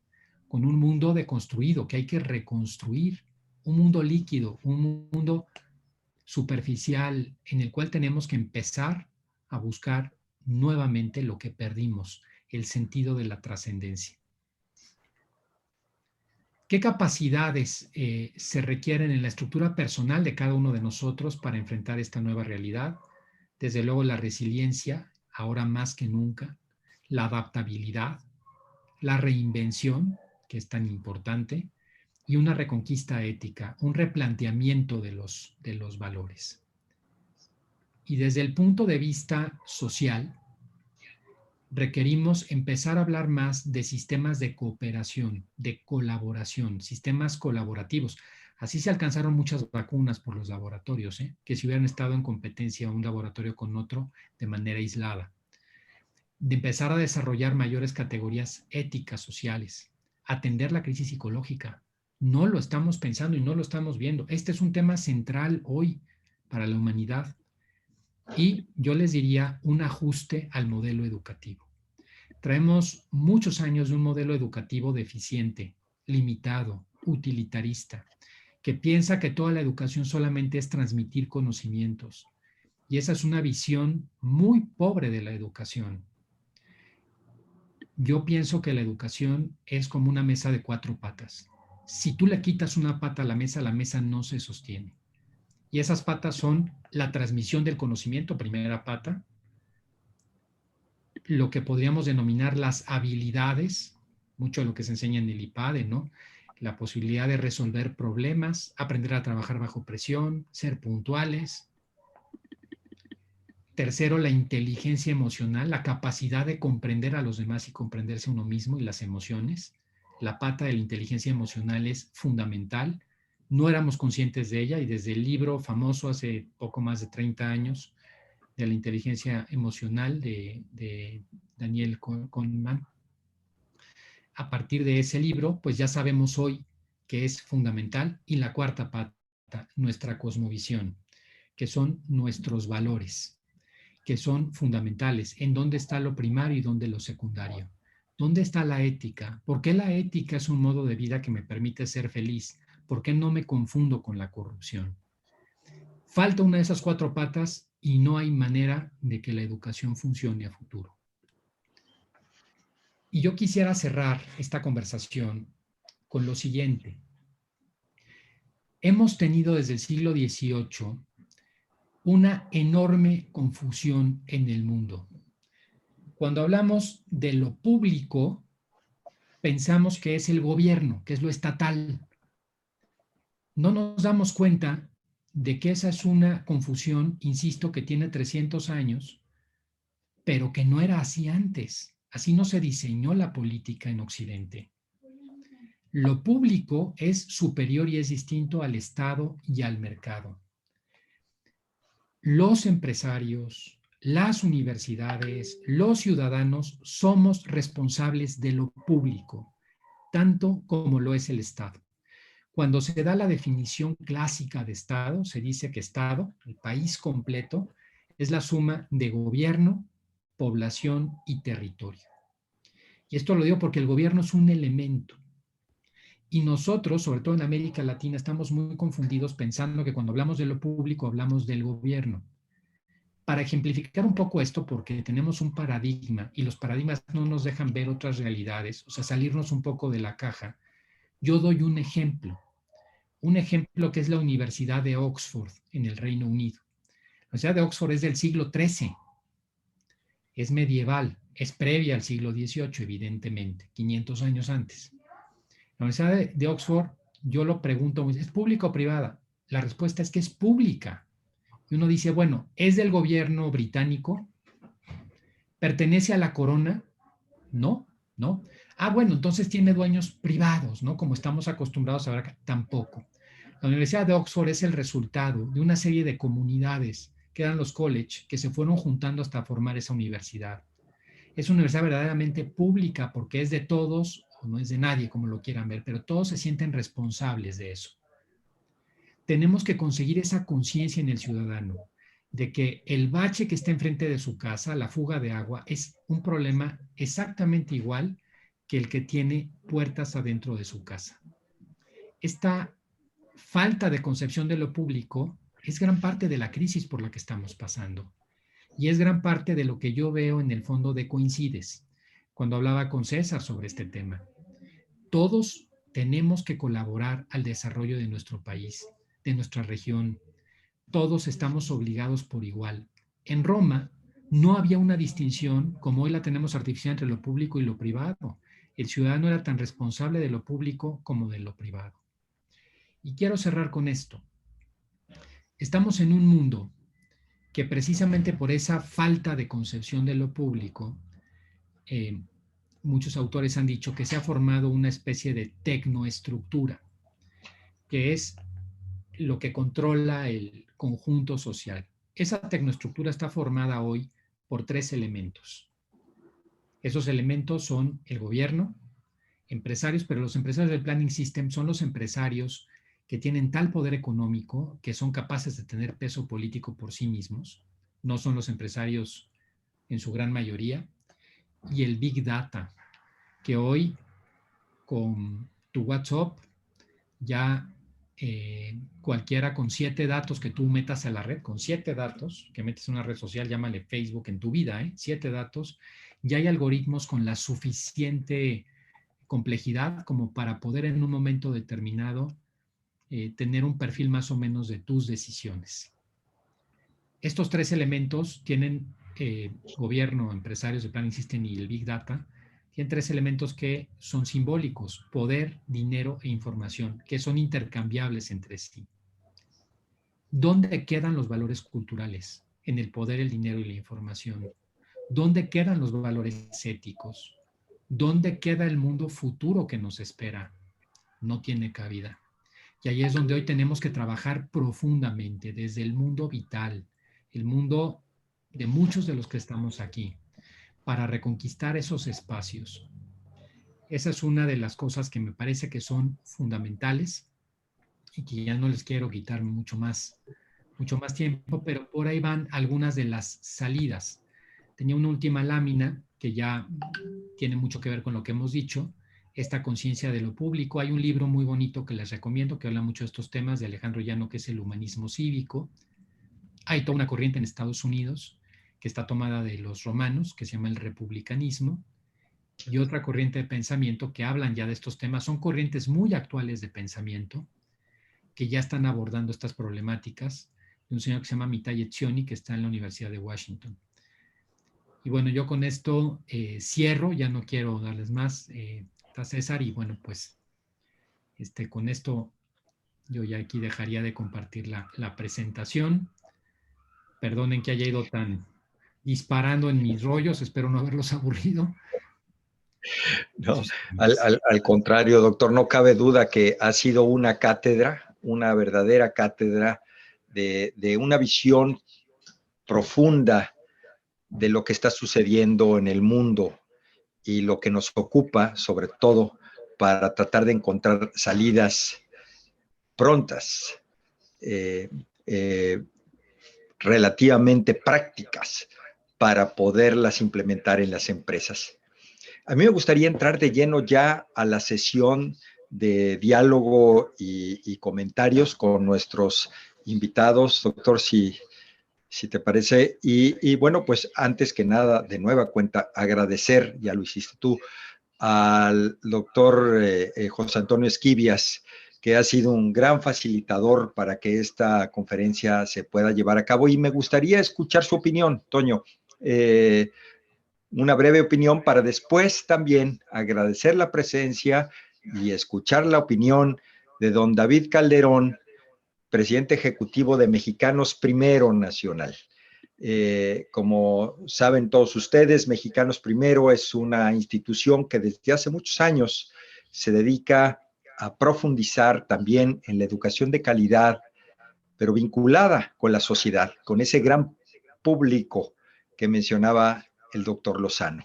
con un mundo deconstruido que hay que reconstruir, un mundo líquido, un mundo superficial en el cual tenemos que empezar a buscar nuevamente lo que perdimos, el sentido de la trascendencia. ¿Qué capacidades se requieren en la estructura personal de cada uno de nosotros para enfrentar esta nueva realidad? Desde luego la resiliencia, ahora más que nunca, la adaptabilidad, la reinvención, que es tan importante, y una reconquista ética, un replanteamiento de los valores. Y desde el punto de vista social, requerimos empezar a hablar más de sistemas de cooperación, de colaboración, sistemas colaborativos. Así se alcanzaron muchas vacunas por los laboratorios, que si hubieran estado en competencia un laboratorio con otro de manera aislada. De empezar a desarrollar mayores categorías éticas, sociales, atender la crisis psicológica. No lo estamos pensando y no lo estamos viendo. Este es un tema central hoy para la humanidad. Y yo les diría un ajuste al modelo educativo. Traemos muchos años de un modelo educativo deficiente, limitado, utilitarista, que piensa que toda la educación solamente es transmitir conocimientos. Y esa es una visión muy pobre de la educación. Yo pienso que la educación es como una mesa de 4 patas. Si tú le quitas una pata a la mesa no se sostiene. Y esas patas son la transmisión del conocimiento, primera pata, lo que podríamos denominar las habilidades, mucho de lo que se enseña en el IPADE, ¿no? La posibilidad de resolver problemas, aprender a trabajar bajo presión, ser puntuales. Tercero, la inteligencia emocional, la capacidad de comprender a los demás y comprenderse a uno mismo y las emociones. La pata de la inteligencia emocional es fundamental. No éramos conscientes de ella y desde el libro famoso hace poco más de 30 años de la inteligencia emocional de Daniel Kahneman, a partir de ese libro, pues ya sabemos hoy que es fundamental. Y la cuarta pata, nuestra cosmovisión, que son nuestros valores, que son fundamentales. ¿En dónde está lo primario y dónde lo secundario? ¿Dónde está la ética? ¿Por qué la ética es un modo de vida que me permite ser feliz? ¿Por qué no me confundo con la corrupción? Falta una de esas 4 patas y no hay manera de que la educación funcione a futuro. Y yo quisiera cerrar esta conversación con lo siguiente. Hemos tenido desde el siglo XVIII una enorme confusión en el mundo. Cuando hablamos de lo público, pensamos que es el gobierno, que es lo estatal. No nos damos cuenta de que esa es una confusión, insisto, que tiene 300 años, pero que no era así antes. Así no se diseñó la política en Occidente. Lo público es superior y es distinto al Estado y al mercado. Los empresarios, las universidades, los ciudadanos somos responsables de lo público, tanto como lo es el Estado. Cuando se da la definición clásica de Estado, se dice que Estado, el país completo, es la suma de gobierno, población y territorio. Y esto lo digo porque el gobierno es un elemento. Y nosotros, sobre todo en América Latina, estamos muy confundidos pensando que cuando hablamos de lo público hablamos del gobierno. Para ejemplificar un poco esto, porque tenemos un paradigma y los paradigmas no nos dejan ver otras realidades, o sea, salirnos un poco de la caja, Yo doy un ejemplo que es la Universidad de Oxford en el Reino Unido. La Universidad de Oxford es del siglo XIII, es medieval, es previa al siglo XVIII, evidentemente, 500 años antes. La Universidad de Oxford, yo lo pregunto, ¿es pública o privada? La respuesta es que es pública. Y uno dice, bueno, ¿es del gobierno británico? ¿Pertenece a la corona? No, no. Ah, bueno, entonces tiene dueños privados, ¿no? Como estamos acostumbrados a ver acá, tampoco. La Universidad de Oxford es el resultado de una serie de comunidades que eran los college, que se fueron juntando hasta formar esa universidad. Es una universidad verdaderamente pública porque es de todos, o no es de nadie, como lo quieran ver, pero todos se sienten responsables de eso. Tenemos que conseguir esa conciencia en el ciudadano de que el bache que está enfrente de su casa, la fuga de agua, es un problema exactamente igual que el que tiene puertas adentro de su casa. Esta falta de concepción de lo público es gran parte de la crisis por la que estamos pasando. Y es gran parte de lo que yo veo en el fondo de Coincides, cuando hablaba con César sobre este tema. Todos tenemos que colaborar al desarrollo de nuestro país, de nuestra región. Todos estamos obligados por igual. En Roma no había una distinción como hoy la tenemos artificial entre lo público y lo privado. El ciudadano era tan responsable de lo público como de lo privado. Y quiero cerrar con esto. Estamos en un mundo que precisamente por esa falta de concepción de lo público, muchos autores han dicho que se ha formado una especie de tecnoestructura, que es lo que controla el conjunto social. Esa tecnoestructura está formada hoy por 3 elementos. Esos elementos son el gobierno, empresarios, pero los empresarios del planning system son los empresarios que tienen tal poder económico que son capaces de tener peso político por sí mismos. No son los empresarios en su gran mayoría. Y el Big Data, que hoy con tu WhatsApp ya cualquiera con 7 datos que tú metas a la red, con 7 datos que metes en una red social, llámale Facebook en tu vida, 7 datos, ya hay algoritmos con la suficiente complejidad como para poder en un momento determinado tener un perfil más o menos de tus decisiones. Estos 3 elementos tienen gobierno, empresarios de planning system y el Big Data, tienen 3 elementos que son simbólicos: poder, dinero e información, que son intercambiables entre sí. ¿Dónde quedan los valores culturales? En el poder, el dinero y la información. ¿Dónde quedan los valores éticos? ¿Dónde queda el mundo futuro que nos espera? No tiene cabida. Y ahí es donde hoy tenemos que trabajar profundamente, desde el mundo vital, el mundo de muchos de los que estamos aquí, para reconquistar esos espacios. Esa es una de las cosas que me parece que son fundamentales y que ya no les quiero quitar mucho más tiempo, pero por ahí van algunas de las salidas. Tenía una última lámina que ya tiene mucho que ver con lo que hemos dicho, esta conciencia de lo público. Hay un libro muy bonito que les recomiendo que habla mucho de estos temas, de Alejandro Llano, que es El humanismo cívico. Hay toda una corriente en Estados Unidos que está tomada de los romanos, que se llama el republicanismo, y otra corriente de pensamiento que hablan ya de estos temas. Son corrientes muy actuales de pensamiento que ya están abordando estas problemáticas, de un señor que se llama Mitai Etzioni, que está en la Universidad de Washington. Y bueno, yo con esto cierro, ya no quiero darles más, está César, y bueno, pues con esto yo ya aquí dejaría de compartir la presentación. Perdonen que haya ido tan disparando en mis rollos, espero no haberlos aburrido. No, al contrario, doctor, no cabe duda que ha sido una cátedra, una verdadera cátedra de una visión profunda de lo que está sucediendo en el mundo y lo que nos ocupa, sobre todo, para tratar de encontrar salidas prontas, relativamente prácticas, para poderlas implementar en las empresas. A mí me gustaría entrar de lleno ya a la sesión de diálogo y comentarios con nuestros invitados, doctor, si te parece. Y bueno, pues antes que nada, de nueva cuenta, agradecer, ya lo hiciste tú, al doctor José Antonio Esquivias, que ha sido un gran facilitador para que esta conferencia se pueda llevar a cabo. Y me gustaría escuchar su opinión, Toño. Una breve opinión para después también agradecer la presencia y escuchar la opinión de don David Calderón, presidente ejecutivo de Mexicanos Primero Nacional. Como saben todos ustedes, Mexicanos Primero es una institución que desde hace muchos años se dedica a profundizar también en la educación de calidad, pero vinculada con la sociedad, con ese gran público que mencionaba el doctor Lozano.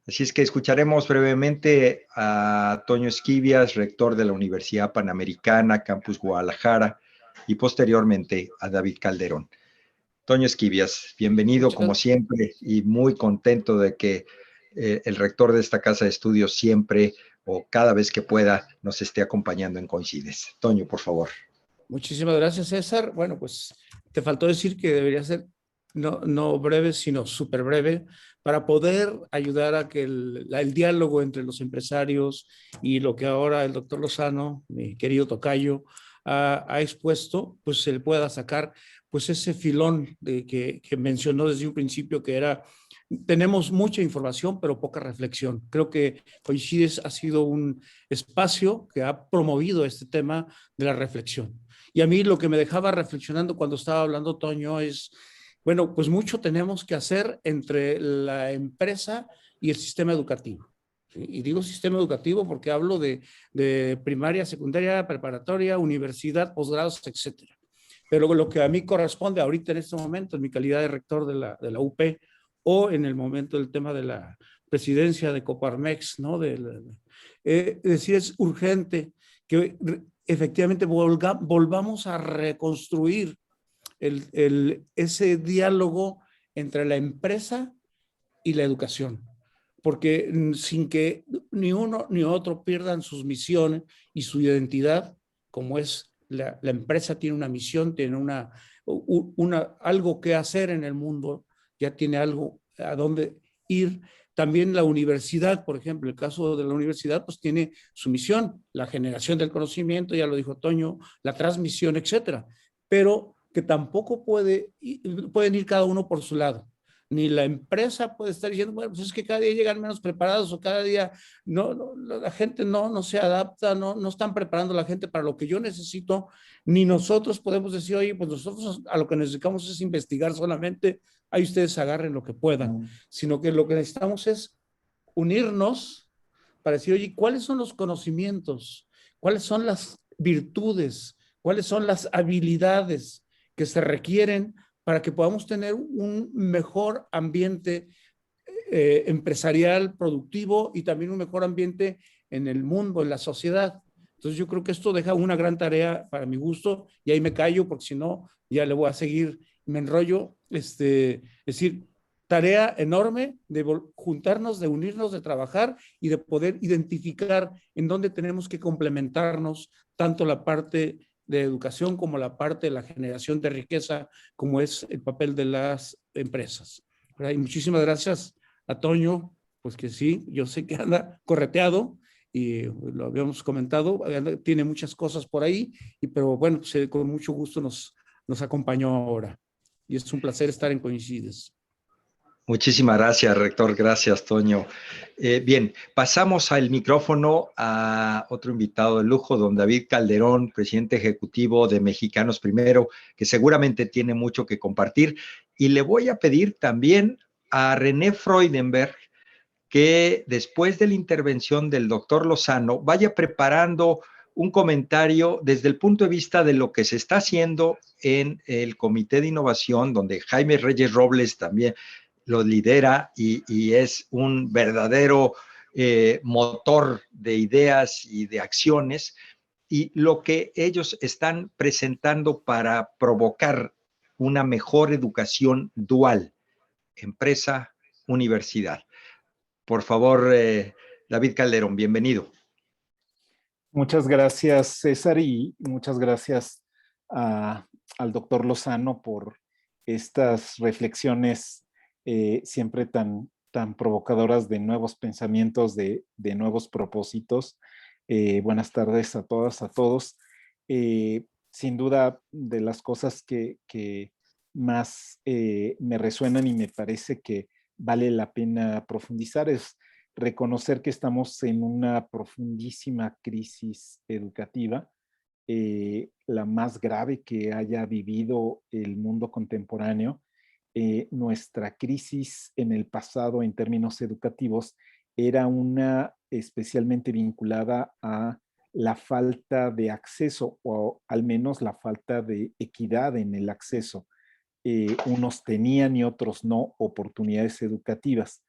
Así es que escucharemos brevemente a Toño Esquivias, rector de la Universidad Panamericana, Campus Guadalajara, y posteriormente a David Calderón. Toño Esquivias, bienvenido como siempre y muy contento de que el rector de esta casa de estudios siempre o cada vez que pueda nos esté acompañando en Coincides. Toño, por favor. Muchísimas gracias, César. Bueno, pues te faltó decir que debería ser no breve, sino súper breve, para poder ayudar a que el diálogo entre los empresarios y lo que ahora el doctor Lozano, mi querido tocayo, ha expuesto, pues se le pueda sacar pues ese filón que mencionó desde un principio, que era, tenemos mucha información, pero poca reflexión. Creo que Coincides ha sido un espacio que ha promovido este tema de la reflexión. Y a mí lo que me dejaba reflexionando cuando estaba hablando Toño es, bueno, pues mucho tenemos que hacer entre la empresa y el sistema educativo. ¿Sí? Y digo sistema educativo porque hablo de primaria, secundaria, preparatoria, universidad, posgrados, etcétera. Pero lo que a mí corresponde ahorita en este momento, en mi calidad de rector de la UP, o en el momento del tema de la presidencia de Coparmex, ¿no? Es decir, es urgente que efectivamente volvamos a reconstruir ese diálogo entre la empresa y la educación, porque sin que ni uno ni otro pierdan sus misiones y su identidad, como es la empresa tiene una misión, tiene algo que hacer en el mundo, ya tiene algo a dónde ir. También la universidad, por ejemplo, el caso de la universidad, pues tiene su misión, la generación del conocimiento, ya lo dijo Toño, la transmisión, etcétera, pero que tampoco pueden ir cada uno por su lado. Ni la empresa puede estar diciendo, bueno, pues es que cada día llegan menos preparados o cada día la gente no se adapta, no están preparando a la gente para lo que yo necesito, ni nosotros podemos decir, oye, pues nosotros a lo que necesitamos es investigar solamente, ahí ustedes agarren lo que puedan, sino que lo que necesitamos es unirnos para decir, oye, ¿cuáles son los conocimientos? ¿Cuáles son las virtudes? ¿Cuáles son las habilidades que se requieren para que podamos tener un mejor ambiente empresarial, productivo y también un mejor ambiente en el mundo, en la sociedad? Entonces yo creo que esto deja una gran tarea para mi gusto y ahí me callo porque si no ya le voy a seguir, me enrollo. Es decir, tarea enorme de juntarnos, de unirnos, de trabajar y de poder identificar en dónde tenemos que complementarnos tanto la parte de educación como la parte de la generación de riqueza, como es el papel de las empresas. Y muchísimas gracias a Toño, pues que sí, yo sé que anda correteado y lo habíamos comentado, tiene muchas cosas por ahí, pero bueno, pues, con mucho gusto nos acompañó ahora. Y es un placer estar en Coincides. Muchísimas gracias, rector. Gracias, Toño. Bien, pasamos al micrófono a otro invitado de lujo, don David Calderón, presidente ejecutivo de Mexicanos Primero, que seguramente tiene mucho que compartir. Y le voy a pedir también a René Freudenberg que después de la intervención del doctor Lozano vaya preparando un comentario desde el punto de vista de lo que se está haciendo en el Comité de Innovación, donde Jaime Reyes Robles también lo lidera y es un verdadero motor de ideas y de acciones, y lo que ellos están presentando para provocar una mejor educación dual, empresa-universidad. Por favor, David Calderón, bienvenido. Muchas gracias, César, y muchas gracias al doctor Lozano por estas reflexiones siempre tan tan provocadoras de nuevos pensamientos, de nuevos propósitos. Buenas tardes a todas, a todos. Sin duda, de las cosas que más me resuenan y me parece que vale la pena profundizar es reconocer que estamos en una profundísima crisis educativa, la más grave que haya vivido el mundo contemporáneo. Nuestra crisis en el pasado en términos educativos era una especialmente vinculada a la falta de acceso o al menos la falta de equidad en el acceso. Unos tenían y otros no oportunidades educativas.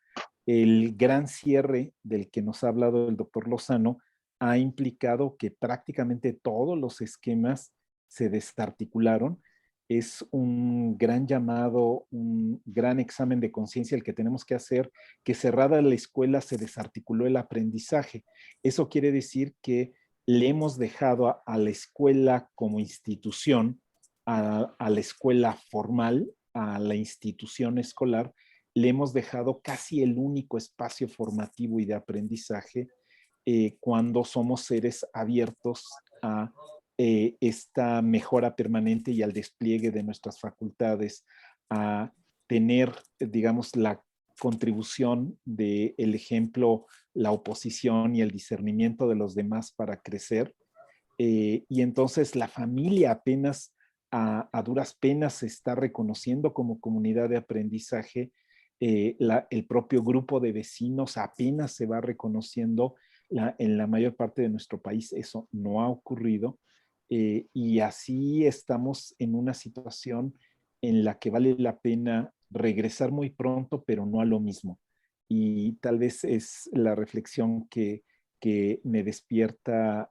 El gran cierre del que nos ha hablado el doctor Lozano ha implicado que prácticamente todos los esquemas se desarticularon. Es un gran llamado, un gran examen de conciencia el que tenemos que hacer, que cerrada la escuela se desarticuló el aprendizaje. Eso quiere decir que le hemos dejado a la escuela como institución, a la escuela formal, a la institución escolar, le hemos dejado casi el único espacio formativo y de aprendizaje cuando somos seres abiertos a esta mejora permanente y al despliegue de nuestras facultades, a tener, digamos, la contribución del ejemplo, la oposición y el discernimiento de los demás para crecer. Y entonces la familia apenas a duras penas se está reconociendo como comunidad de aprendizaje. El propio grupo de vecinos apenas se va reconociendo. En la mayor parte de nuestro país eso no ha ocurrido. Y así estamos en una situación en la que vale la pena regresar muy pronto, pero no a lo mismo. Y tal vez es la reflexión que me despierta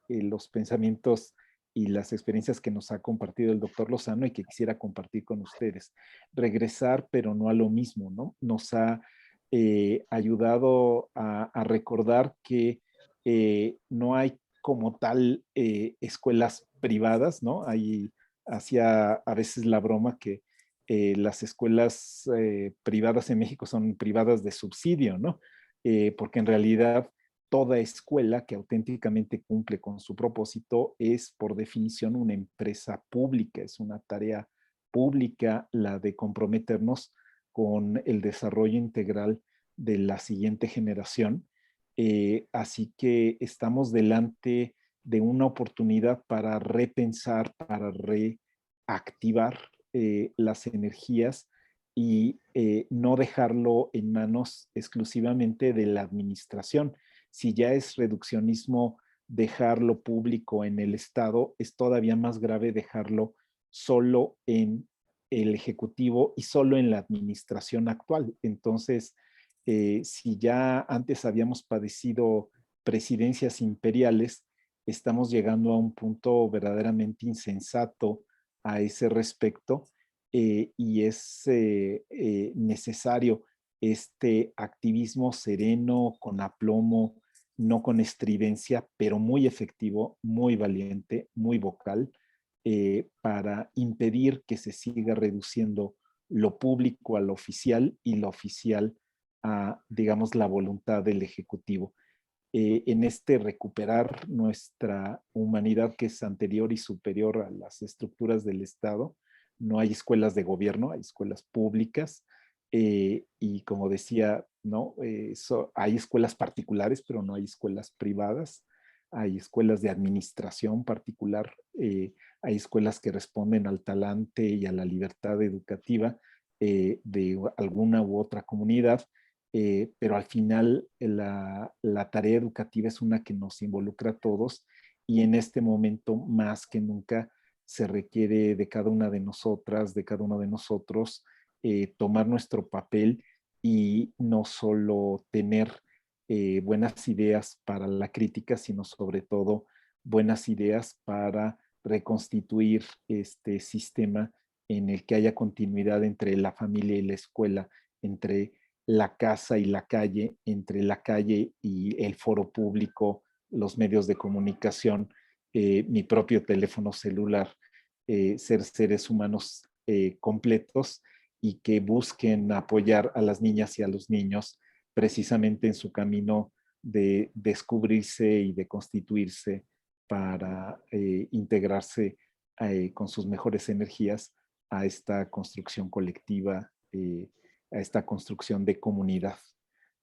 los pensamientos y las experiencias que nos ha compartido el doctor Lozano y que quisiera compartir con ustedes. Regresar, pero no a lo mismo, ¿no? Nos ha ayudado a recordar que no hay como tal escuelas privadas, ¿no? Hacía a veces la broma que las escuelas privadas en México son privadas de subsidio, ¿no? Porque en realidad toda escuela que auténticamente cumple con su propósito es por definición una empresa pública, es una tarea pública la de comprometernos con el desarrollo integral de la siguiente generación. Así que estamos delante de una oportunidad para repensar, para reactivar las energías y no dejarlo en manos exclusivamente de la administración. Si ya es reduccionismo dejarlo público en el Estado, es todavía más grave dejarlo solo en el Ejecutivo y solo en la administración actual. Entonces, si ya antes habíamos padecido presidencias imperiales, estamos llegando a un punto verdaderamente insensato a ese respecto y es necesario este activismo sereno, con aplomo, no con estridencia, pero muy efectivo, muy valiente, muy vocal, para impedir que se siga reduciendo lo público a lo oficial y lo oficial a, digamos, la voluntad del Ejecutivo. En este recuperar nuestra humanidad que es anterior y superior a las estructuras del Estado, no hay escuelas de gobierno, hay escuelas públicas, y como decía, ¿no? Hay escuelas particulares, pero no hay escuelas privadas, hay escuelas de administración particular, hay escuelas que responden al talante y a la libertad educativa de alguna u otra comunidad, pero al final la tarea educativa es una que nos involucra a todos y en este momento más que nunca se requiere de cada una de nosotras, de cada uno de nosotros, tomar nuestro papel y no solo tener buenas ideas para la crítica, sino sobre todo buenas ideas para reconstituir este sistema en el que haya continuidad entre la familia y la escuela, entre la casa y la calle, entre la calle y el foro público, los medios de comunicación, mi propio teléfono celular, ser seres humanos completos y que busquen apoyar a las niñas y a los niños precisamente en su camino de descubrirse y de constituirse para integrarse con sus mejores energías a esta construcción colectiva, a esta construcción de comunidad.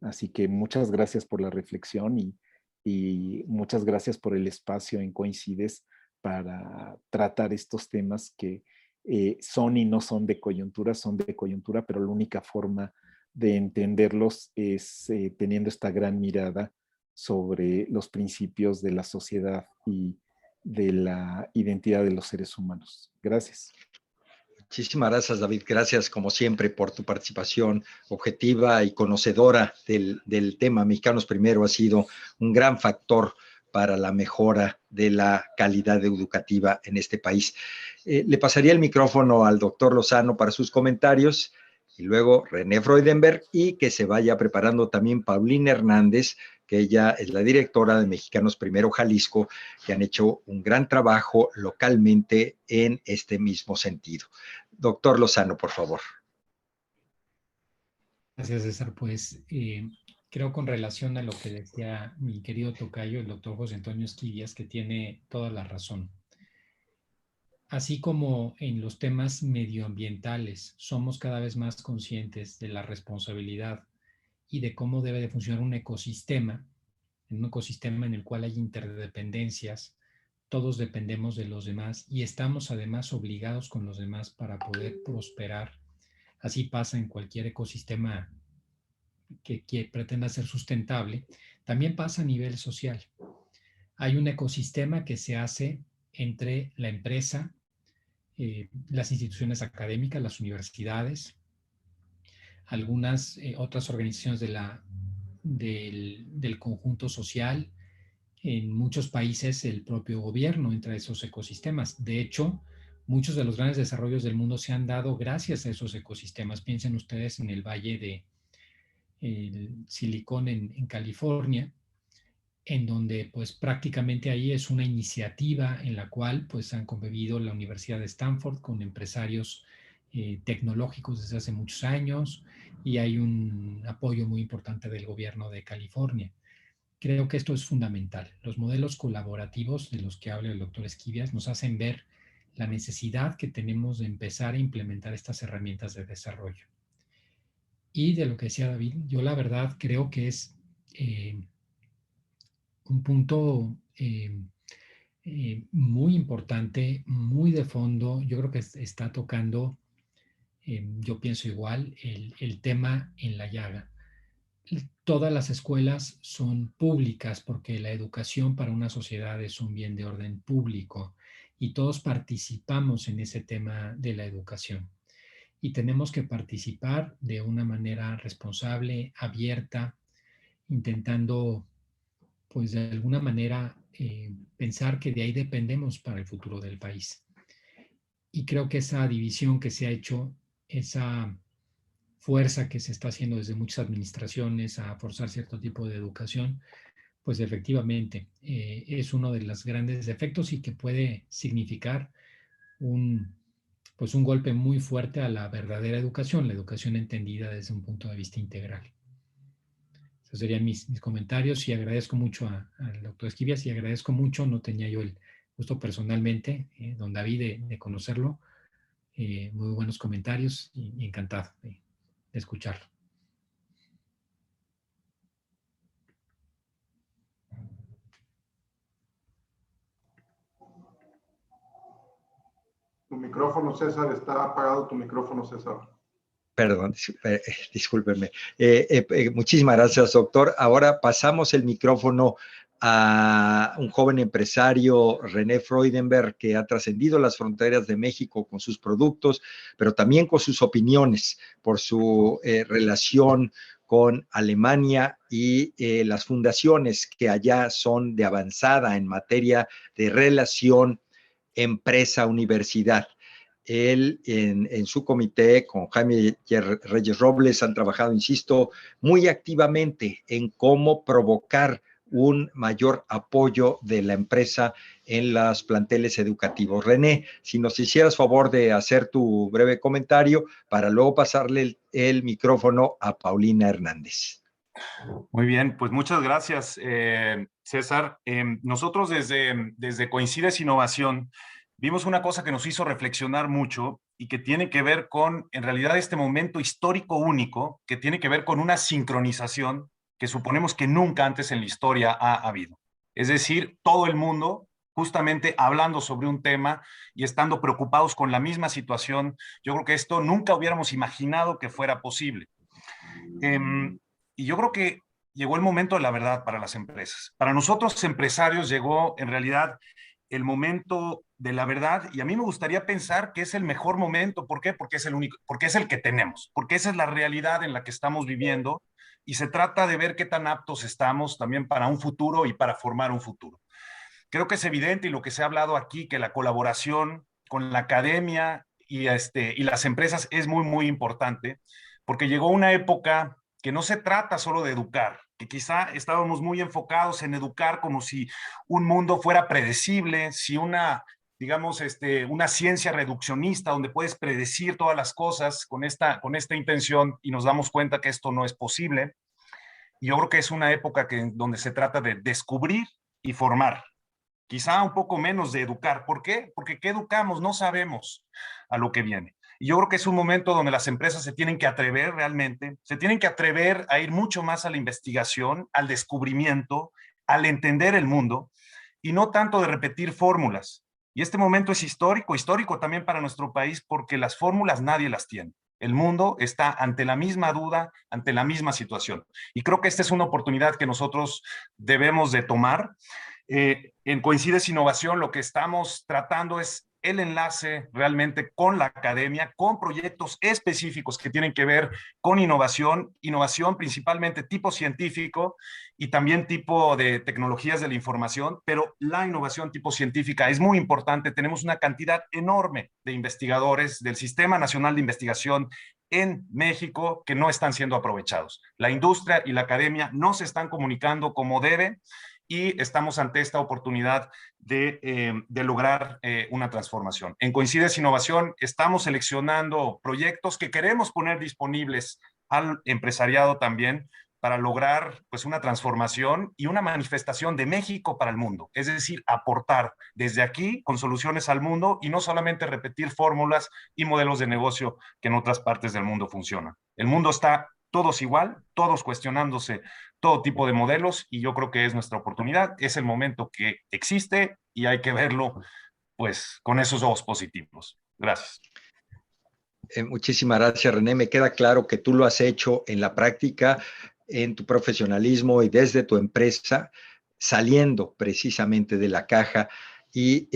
Así que muchas gracias por la reflexión y muchas gracias por el espacio en Coincides para tratar estos temas que son y no son de coyuntura, pero la única forma de entenderlos es teniendo esta gran mirada sobre los principios de la sociedad y de la identidad de los seres humanos. Gracias. Muchísimas gracias, David. Gracias, como siempre, por tu participación objetiva y conocedora del tema. Mexicanos Primero ha sido un gran factor para la mejora de la calidad educativa en este país. Le pasaría el micrófono al doctor Lozano para sus comentarios y luego René Freudenberg, y que se vaya preparando también Paulina Hernández, que ella es la directora de Mexicanos Primero Jalisco, que han hecho un gran trabajo localmente en este mismo sentido. Doctor Lozano, por favor. Gracias, César. Pues creo con relación a lo que decía mi querido tocayo, el doctor José Antonio Esquivias, que tiene toda la razón. Así como en los temas medioambientales somos cada vez más conscientes de la responsabilidad y de cómo debe de funcionar un ecosistema en el cual hay interdependencias, todos dependemos de los demás y estamos además obligados con los demás para poder prosperar. Así pasa en cualquier ecosistema que pretenda ser sustentable. También pasa a nivel social. Hay un ecosistema que se hace entre la empresa, las instituciones académicas, las universidades, algunas otras organizaciones del conjunto social. En muchos países el propio gobierno entra a esos ecosistemas. De hecho, muchos de los grandes desarrollos del mundo se han dado gracias a esos ecosistemas. Piensen ustedes en el Valle de Silicon en California, en donde pues prácticamente ahí es una iniciativa en la cual pues han convivido la Universidad de Stanford con empresarios tecnológicos desde hace muchos años, y hay un apoyo muy importante del gobierno de California. Creo que esto es fundamental. Los modelos colaborativos de los que habla el doctor Esquivias nos hacen ver la necesidad que tenemos de empezar a implementar estas herramientas de desarrollo. Y de lo que decía David, yo la verdad creo que es un punto muy importante, muy de fondo. Yo creo que está tocando, yo pienso igual, el tema en la llaga. Todas las escuelas son públicas porque la educación para una sociedad es un bien de orden público y todos participamos en ese tema de la educación. Y tenemos que participar de una manera responsable, abierta, intentando, pues de alguna manera, pensar que de ahí dependemos para el futuro del país. Y creo que esa división que se ha hecho, esa fuerza que se está haciendo desde muchas administraciones a forzar cierto tipo de educación, pues efectivamente es uno de los grandes defectos y que puede significar un golpe muy fuerte a la verdadera educación, la educación entendida desde un punto de vista integral. Esos serían mis comentarios, y agradezco mucho al doctor Esquivias, y agradezco mucho, no tenía yo el gusto personalmente, don David, de conocerlo. Muy buenos comentarios y encantado de escucharlo. Tu micrófono, César, está apagado tu micrófono, César. Perdón, discúlpenme. Muchísimas gracias, doctor. Ahora pasamos el micrófono a un joven empresario, René Freudenberg, que ha trascendido las fronteras de México con sus productos, pero también con sus opiniones por su relación con Alemania y las fundaciones que allá son de avanzada en materia de relación empresa-universidad. Él en su comité con Jaime Reyes Robles han trabajado, insisto, muy activamente en cómo provocar un mayor apoyo de la empresa en los planteles educativos. René, si nos hicieras favor de hacer tu breve comentario para luego pasarle el micrófono a Paulina Hernández. Muy bien, pues muchas gracias, César. Nosotros desde Coincides Innovación vimos una cosa que nos hizo reflexionar mucho y que tiene que ver con, en realidad, este momento histórico único, que tiene que ver con una sincronización que suponemos que nunca antes en la historia ha habido. Es decir, todo el mundo justamente hablando sobre un tema y estando preocupados con la misma situación. Yo creo que esto nunca hubiéramos imaginado que fuera posible. Y yo creo que llegó el momento de la verdad para las empresas. Para nosotros empresarios llegó en realidad el momento de la verdad, y a mí me gustaría pensar que es el mejor momento. ¿Por qué? Porque es el único, porque es el que tenemos, porque esa es la realidad en la que estamos viviendo, y se trata de ver qué tan aptos estamos también para un futuro y para formar un futuro. Creo que es evidente, y lo que se ha hablado aquí, que la colaboración con la academia y las empresas es muy, muy importante, porque llegó una época que no se trata solo de educar, que quizá estábamos muy enfocados en educar como si un mundo fuera predecible, si digamos, una ciencia reduccionista donde puedes predecir todas las cosas con esta intención, y nos damos cuenta que esto no es posible. Y yo creo que es una época donde se trata de descubrir y formar. Quizá un poco menos de educar. ¿Por qué? Porque ¿qué educamos? No sabemos a lo que viene. Y yo creo que es un momento donde las empresas se tienen que atrever realmente, se tienen que atrever a ir mucho más a la investigación, al descubrimiento, al entender el mundo, y no tanto de repetir fórmulas. Y este momento es histórico también para nuestro país, porque las fórmulas nadie las tiene. El mundo está ante la misma duda, ante la misma situación. Y creo que esta es una oportunidad que nosotros debemos de tomar. En Coincides Innovación lo que estamos tratando es el enlace realmente con la academia, con proyectos específicos que tienen que ver con innovación principalmente tipo científico y también tipo de tecnologías de la información, pero la innovación tipo científica es muy importante. Tenemos una cantidad enorme de investigadores del Sistema Nacional de Investigación en México que no están siendo aprovechados. La industria y la academia no se están comunicando como deben, y estamos ante esta oportunidad de lograr una transformación. En Coincides Innovación estamos seleccionando proyectos que queremos poner disponibles al empresariado también para lograr pues una transformación y una manifestación de México para el mundo. Es decir, aportar desde aquí con soluciones al mundo y no solamente repetir fórmulas y modelos de negocio que en otras partes del mundo funcionan. El mundo está todos igual, todos cuestionándose todo tipo de modelos, y yo creo que es nuestra oportunidad, es el momento que existe y hay que verlo pues con esos ojos positivos. Gracias. Muchísimas gracias, René. Me queda claro que tú lo has hecho en la práctica, en tu profesionalismo y desde tu empresa, saliendo precisamente de la caja y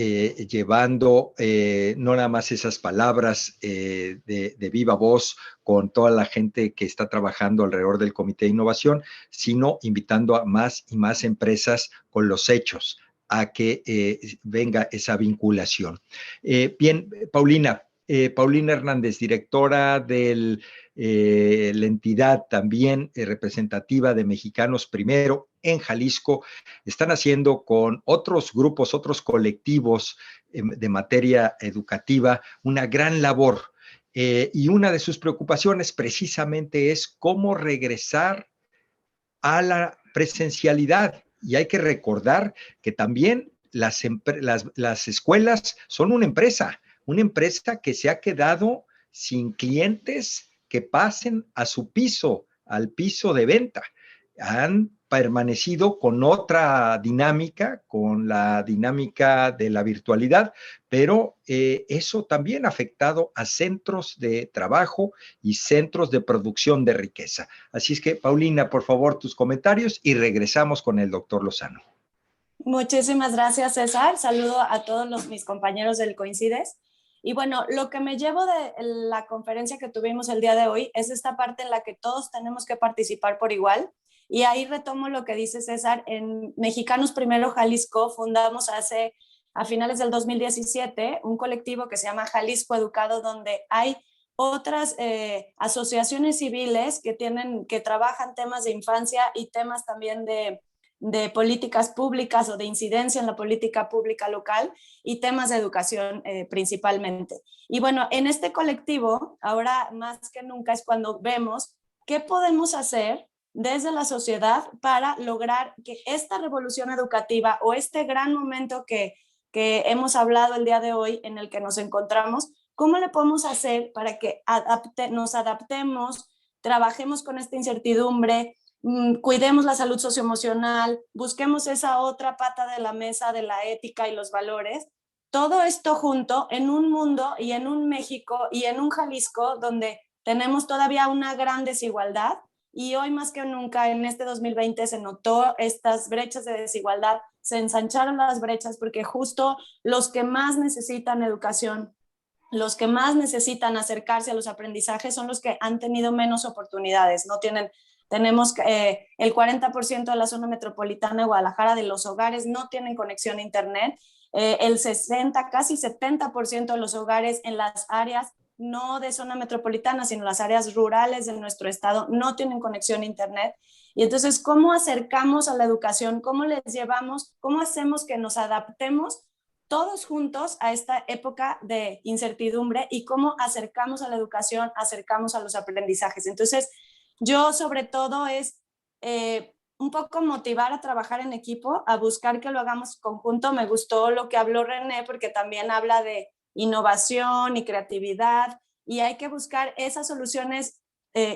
llevando no nada más esas palabras de viva voz con toda la gente que está trabajando alrededor del Comité de Innovación, sino invitando a más y más empresas con los hechos a que venga esa vinculación. Bien, Paulina Hernández, directora de la entidad también representativa de Mexicanos Primero en Jalisco, están haciendo con otros grupos, otros colectivos de materia educativa una gran labor. Y una de sus preocupaciones precisamente es cómo regresar a la presencialidad. Y hay que recordar que también las escuelas son una empresa que se ha quedado sin clientes que pasen a su piso, al piso de venta. Han permanecido con otra dinámica, con la dinámica de la virtualidad, pero eso también ha afectado a centros de trabajo y centros de producción de riqueza. Así es que, Paulina, por favor, tus comentarios y regresamos con el doctor Lozano. Muchísimas gracias, César. Saludo a todos mis compañeros del Coincides. Y bueno, lo que me llevo de la conferencia que tuvimos el día de hoy es esta parte en la que todos tenemos que participar por igual. Y ahí retomo lo que dice César. En Mexicanos Primero Jalisco fundamos a finales del 2017 un colectivo que se llama Jalisco Educado, donde hay otras asociaciones civiles que trabajan temas de infancia y temas también de de políticas públicas o de incidencia en la política pública local y temas de educación principalmente. Y bueno, en este colectivo, ahora más que nunca es cuando vemos qué podemos hacer desde la sociedad para lograr que esta revolución educativa o este gran momento que hemos hablado el día de hoy en el que nos encontramos, ¿cómo le podemos hacer para que nos adaptemos, trabajemos con esta incertidumbre, cuidemos la salud socioemocional, busquemos esa otra pata de la mesa de la ética y los valores? Todo esto junto en un mundo y en un México y en un Jalisco donde tenemos todavía una gran desigualdad y hoy más que nunca en este 2020 se notó estas brechas de desigualdad, se ensancharon las brechas porque justo los que más necesitan educación, los que más necesitan acercarse a los aprendizajes son los que han tenido menos oportunidades, no tienen. Tenemos el 40% de la zona metropolitana de Guadalajara de los hogares no tienen conexión a internet, el 60, casi 70% de los hogares en las áreas no de zona metropolitana, sino las áreas rurales de nuestro estado no tienen conexión a internet. Y entonces, ¿cómo acercamos a la educación? ¿Cómo les llevamos? ¿Cómo hacemos que nos adaptemos todos juntos a esta época de incertidumbre y cómo acercamos a la educación, acercamos a los aprendizajes? Entonces, yo sobre todo es un poco motivar a trabajar en equipo, a buscar que lo hagamos conjunto. Me gustó lo que habló René porque también habla de innovación y creatividad y hay que buscar esas soluciones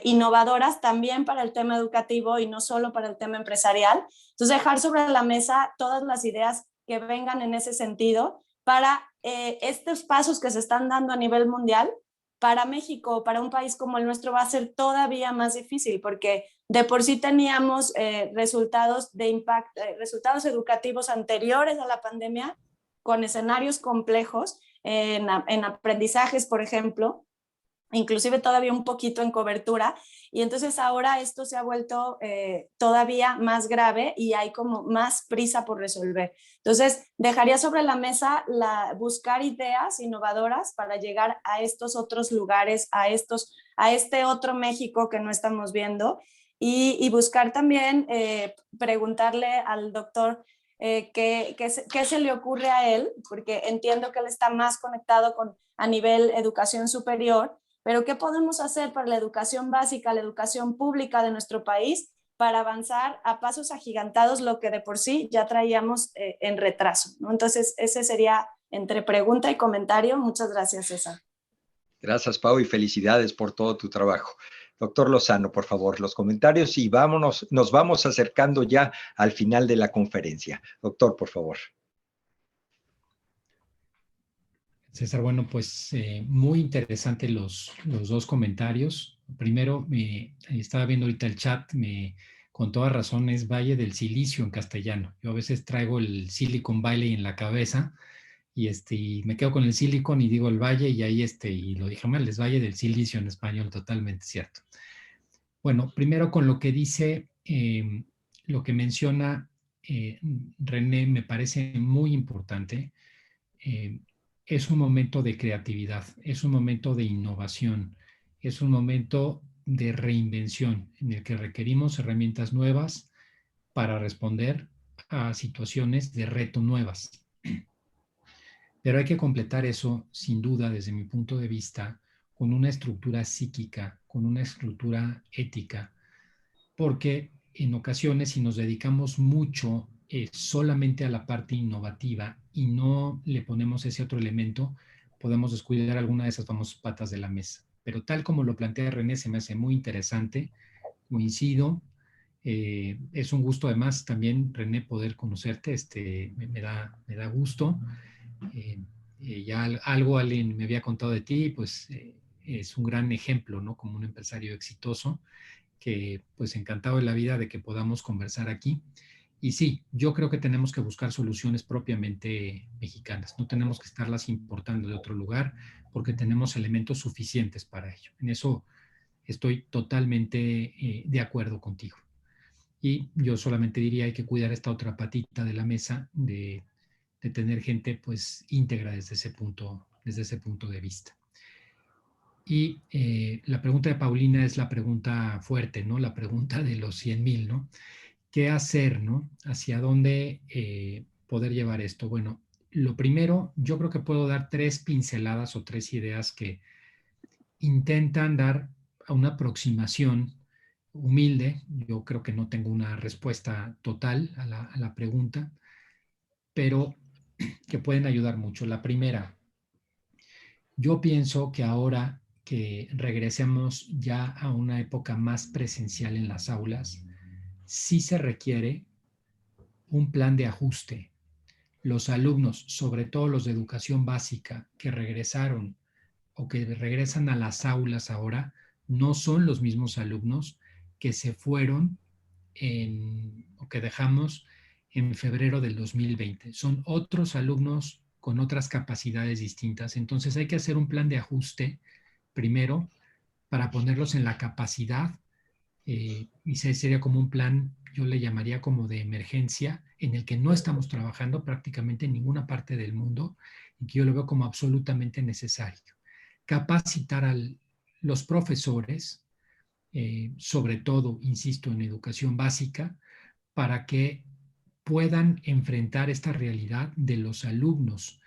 innovadoras también para el tema educativo y no solo para el tema empresarial. Entonces, dejar sobre la mesa todas las ideas que vengan en ese sentido para estos pasos que se están dando a nivel mundial. Para México, para un país como el nuestro, va a ser todavía más difícil porque de por sí teníamos resultados de impacto, resultados educativos anteriores a la pandemia con escenarios complejos en aprendizajes, por ejemplo, inclusive todavía un poquito en cobertura, y entonces ahora esto se ha vuelto todavía más grave y hay como más prisa por resolver. Entonces, dejaría sobre la mesa buscar ideas innovadoras para llegar a estos otros lugares, a este otro México que no estamos viendo, y buscar también preguntarle al doctor qué se le ocurre a él, porque entiendo que él está más conectado a nivel educación superior, pero ¿qué podemos hacer para la educación básica, la educación pública de nuestro país para avanzar a pasos agigantados lo que de por sí ya traíamos en retraso, ¿no? Entonces, ese sería entre pregunta y comentario. Muchas gracias, César. Gracias, Pau, y felicidades por todo tu trabajo. Doctor Lozano, por favor, los comentarios y nos vamos acercando ya al final de la conferencia. Doctor, por favor. César, bueno, pues muy interesante los dos comentarios. Primero, estaba viendo ahorita el chat, con toda razón es Valle del Silicio en castellano. Yo a veces traigo el Silicon Valley en la cabeza y me quedo con el Silicon y digo el Valle y ahí y lo dije mal, es Valle del Silicio en español, totalmente cierto. Bueno, primero con lo que dice, lo que menciona René me parece muy importante. Es un momento de creatividad, es un momento de innovación, es un momento de reinvención en el que requerimos herramientas nuevas para responder a situaciones de reto nuevas. Pero hay que completar eso, sin duda, desde mi punto de vista, con una estructura psíquica, con una estructura ética, porque en ocasiones si nos dedicamos mucho solamente a la parte innovativa y no le ponemos ese otro elemento, podemos descuidar alguna de esas famosas patas de la mesa. Pero tal como lo plantea René, se me hace muy interesante, coincido. Es un gusto además también, René, poder conocerte, me da gusto. Ya algo alguien me había contado de ti, pues es un gran ejemplo, ¿no? Como un empresario exitoso, que pues encantado de la vida de que podamos conversar aquí. Y sí, yo creo que tenemos que buscar soluciones propiamente mexicanas, no tenemos que estarlas importando de otro lugar porque tenemos elementos suficientes para ello. En eso estoy totalmente de acuerdo contigo. Y yo solamente diría hay que cuidar esta otra patita de la mesa de tener gente pues íntegra desde ese punto de vista. Y la pregunta de Paulina es la pregunta fuerte, ¿no? La pregunta de los 100,000, ¿no? ¿qué hacer, no? ¿Hacia dónde poder llevar esto? Bueno, lo primero, yo creo que puedo dar 3 pinceladas o 3 ideas que intentan dar a una aproximación humilde. Yo creo que no tengo una respuesta total a la pregunta, pero que pueden ayudar mucho. La primera, yo pienso que ahora que regresemos ya a una época más presencial en las aulas, sí se requiere un plan de ajuste. Los alumnos, sobre todo los de educación básica, que regresaron o que regresan a las aulas ahora, no son los mismos alumnos que se fueron o que dejamos en febrero del 2020. Son otros alumnos con otras capacidades distintas. Entonces hay que hacer un plan de ajuste primero para ponerlos en la capacidad y sería como un plan, yo le llamaría como de emergencia, en el que no estamos trabajando prácticamente en ninguna parte del mundo y que yo lo veo como absolutamente necesario. Capacitar a los profesores, sobre todo, insisto, en educación básica, para que puedan enfrentar esta realidad de los alumnos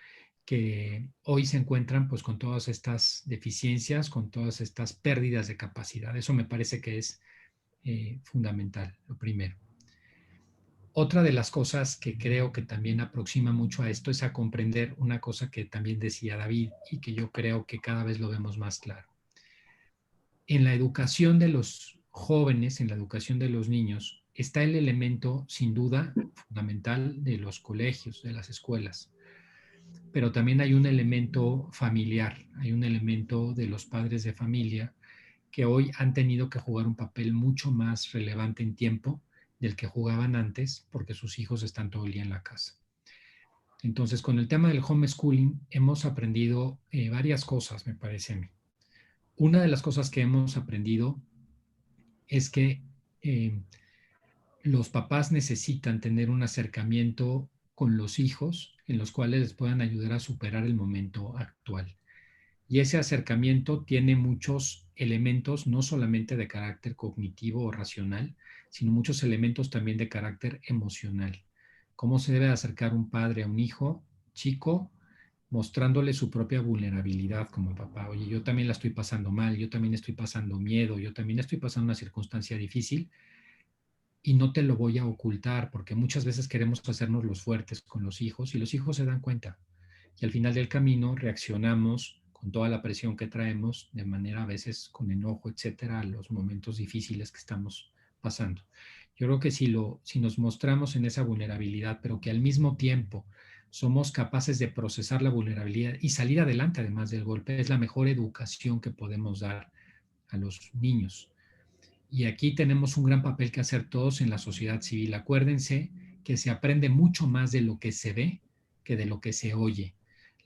que hoy se encuentran pues con todas estas deficiencias, con todas estas pérdidas de capacidad. Eso me parece que es fundamental, lo primero. Otra de las cosas que creo que también aproxima mucho a esto es a comprender una cosa que también decía David y que yo creo que cada vez lo vemos más claro. En la educación de los jóvenes, en la educación de los niños, está el elemento, sin duda, fundamental de los colegios, de las escuelas. Pero también hay un elemento familiar, hay un elemento de los padres de familia que hoy han tenido que jugar un papel mucho más relevante en tiempo del que jugaban antes porque sus hijos están todo el día en la casa. Entonces, con el tema del homeschooling hemos aprendido varias cosas, me parece a mí. Una de las cosas que hemos aprendido es que los papás necesitan tener un acercamiento con los hijos en los cuales les puedan ayudar a superar el momento actual. Y ese acercamiento tiene muchos elementos, no solamente de carácter cognitivo o racional, sino muchos elementos también de carácter emocional. ¿Cómo se debe acercar un padre a un hijo chico? Mostrándole su propia vulnerabilidad como papá. Oye, yo también la estoy pasando mal, yo también estoy pasando miedo, yo también estoy pasando una circunstancia difícil y no te lo voy a ocultar porque muchas veces queremos hacernos los fuertes con los hijos y los hijos se dan cuenta. Y al final del camino reaccionamos con toda la presión que traemos, de manera a veces con enojo, etcétera, a los momentos difíciles que estamos pasando. Yo creo que si nos mostramos en esa vulnerabilidad, pero que al mismo tiempo somos capaces de procesar la vulnerabilidad y salir adelante además del golpe, es la mejor educación que podemos dar a los niños. Y aquí tenemos un gran papel que hacer todos en la sociedad civil. Acuérdense que se aprende mucho más de lo que se ve que de lo que se oye.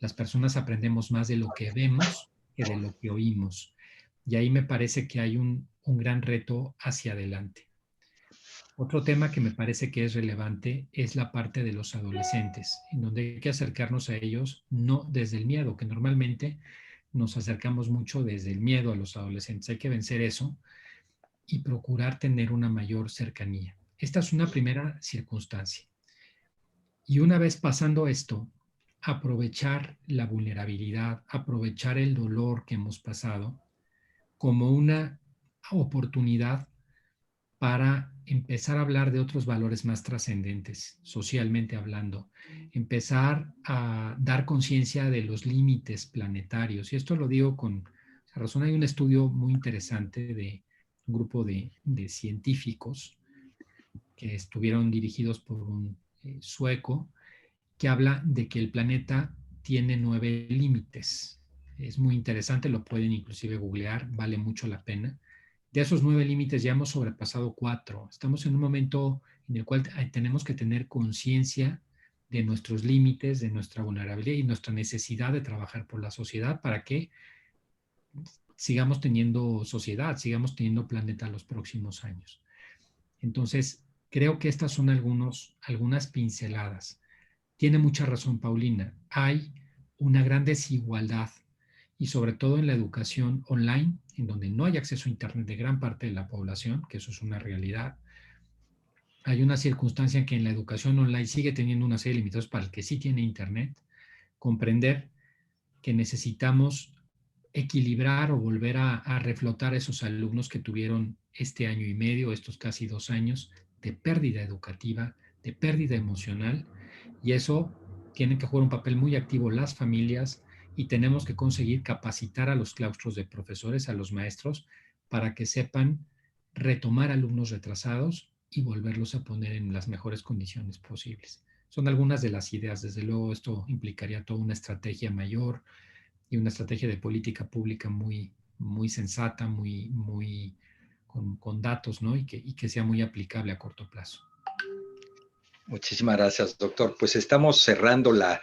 Las personas aprendemos más de lo que vemos que de lo que oímos. Y ahí me parece que hay un gran reto hacia adelante. Otro tema que me parece que es relevante es la parte de los adolescentes, en donde hay que acercarnos a ellos no desde el miedo, que normalmente nos acercamos mucho desde el miedo a los adolescentes. Hay que vencer eso y procurar tener una mayor cercanía. Esta es una primera circunstancia. Y una vez pasando esto, aprovechar la vulnerabilidad, aprovechar el dolor que hemos pasado como una oportunidad para empezar a hablar de otros valores más trascendentes, socialmente hablando, empezar a dar conciencia de los límites planetarios. Y esto lo digo con razón. Hay un estudio muy interesante de un grupo de científicos que estuvieron dirigidos por un sueco que habla de que el planeta tiene 9 límites. Es muy interesante, lo pueden inclusive googlear, vale mucho la pena. De esos 9 límites ya hemos sobrepasado 4. Estamos en un momento en el cual tenemos que tener conciencia de nuestros límites, de nuestra vulnerabilidad y nuestra necesidad de trabajar por la sociedad para que sigamos teniendo sociedad, sigamos teniendo planeta los próximos años. Entonces, creo que estas son algunas pinceladas. Tiene mucha razón Paulina. Hay una gran desigualdad y sobre todo en la educación online, en donde no hay acceso a Internet de gran parte de la población, que eso es una realidad. hay una circunstancia en que en la educación online sigue teniendo una serie de limitaciones para el que sí tiene internet, comprender que necesitamos equilibrar o volver a reflotar a esos alumnos que tuvieron este año y medio, estos casi 2 años de pérdida educativa, de pérdida emocional, y eso tienen que jugar un papel muy activo las familias y tenemos que conseguir capacitar a los claustros de profesores, a los maestros, para que sepan retomar alumnos retrasados y volverlos a poner en las mejores condiciones posibles. Son algunas de las ideas. Desde luego, esto implicaría toda una estrategia mayor y una estrategia de política pública muy, muy sensata, con datos, ¿no? Y que sea muy aplicable a corto plazo. Muchísimas gracias, doctor. Pues estamos cerrando la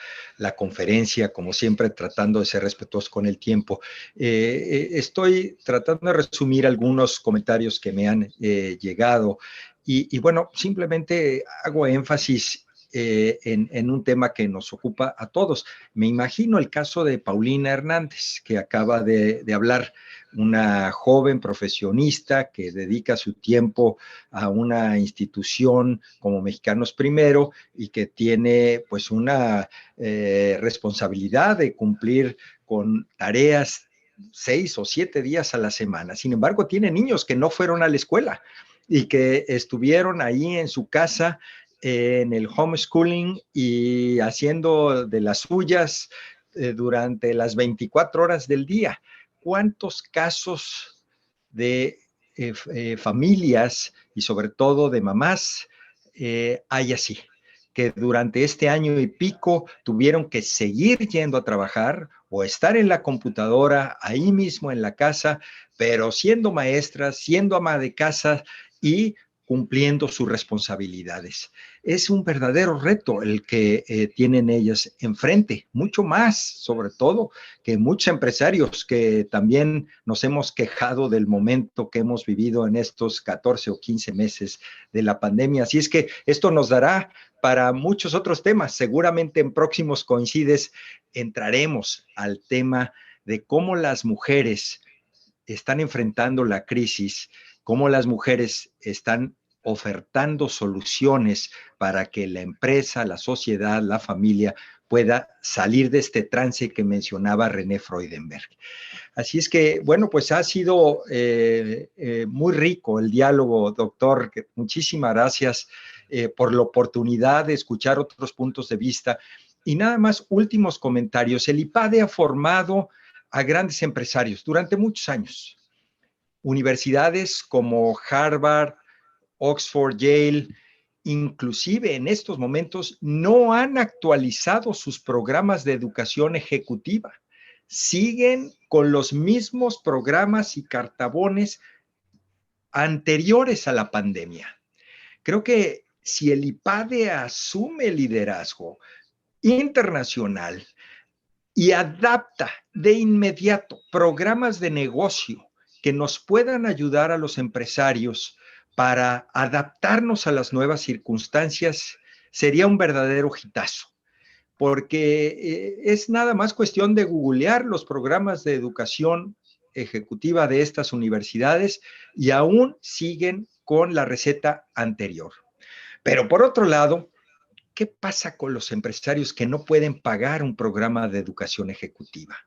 conferencia, como siempre, tratando de ser respetuosos con el tiempo. Estoy tratando de resumir algunos comentarios que me han llegado y bueno, simplemente hago énfasis en un tema que nos ocupa a todos. Me imagino el caso de Paulina Hernández, que acaba de hablar, una joven profesionista que dedica su tiempo a una institución como Mexicanos Primero y que tiene pues una responsabilidad de cumplir con tareas 6 o 7 días a la semana. Sin embargo, tiene niños que no fueron a la escuela y que estuvieron ahí en su casa en el homeschooling y haciendo de las suyas durante las 24 horas del día. ¿Cuántos casos de familias y sobre todo de mamás hay así? Que durante este año y pico tuvieron que seguir yendo a trabajar o estar en la computadora ahí mismo en la casa, pero siendo maestras, siendo ama de casa y cumpliendo sus responsabilidades. Es un verdadero reto el que tienen ellas enfrente, mucho más, sobre todo, que muchos empresarios que también nos hemos quejado del momento que hemos vivido en estos 14 o 15 meses de la pandemia. Así es que esto nos dará para muchos otros temas. Seguramente en próximos coincides entraremos al tema de cómo las mujeres están enfrentando la crisis, cómo las mujeres están ofertando soluciones para que la empresa, la sociedad, la familia pueda salir de este trance que mencionaba René Freudenberg. Así es que, bueno, pues ha sido muy rico el diálogo, doctor. Muchísimas gracias por la oportunidad de escuchar otros puntos de vista. Y nada más, últimos comentarios. El IPADE ha formado a grandes empresarios durante muchos años. Universidades como Harvard, Oxford, Yale, inclusive en estos momentos no han actualizado sus programas de educación ejecutiva. Siguen con los mismos programas y cartabones anteriores a la pandemia. Creo que si el IPADE asume el liderazgo internacional y adapta de inmediato programas de negocio que nos puedan ayudar a los empresarios para adaptarnos a las nuevas circunstancias, sería un verdadero hitazo, porque es nada más cuestión de googlear los programas de educación ejecutiva de estas universidades y aún siguen con la receta anterior. Pero por otro lado, ¿qué pasa con los empresarios que no pueden pagar un programa de educación ejecutiva?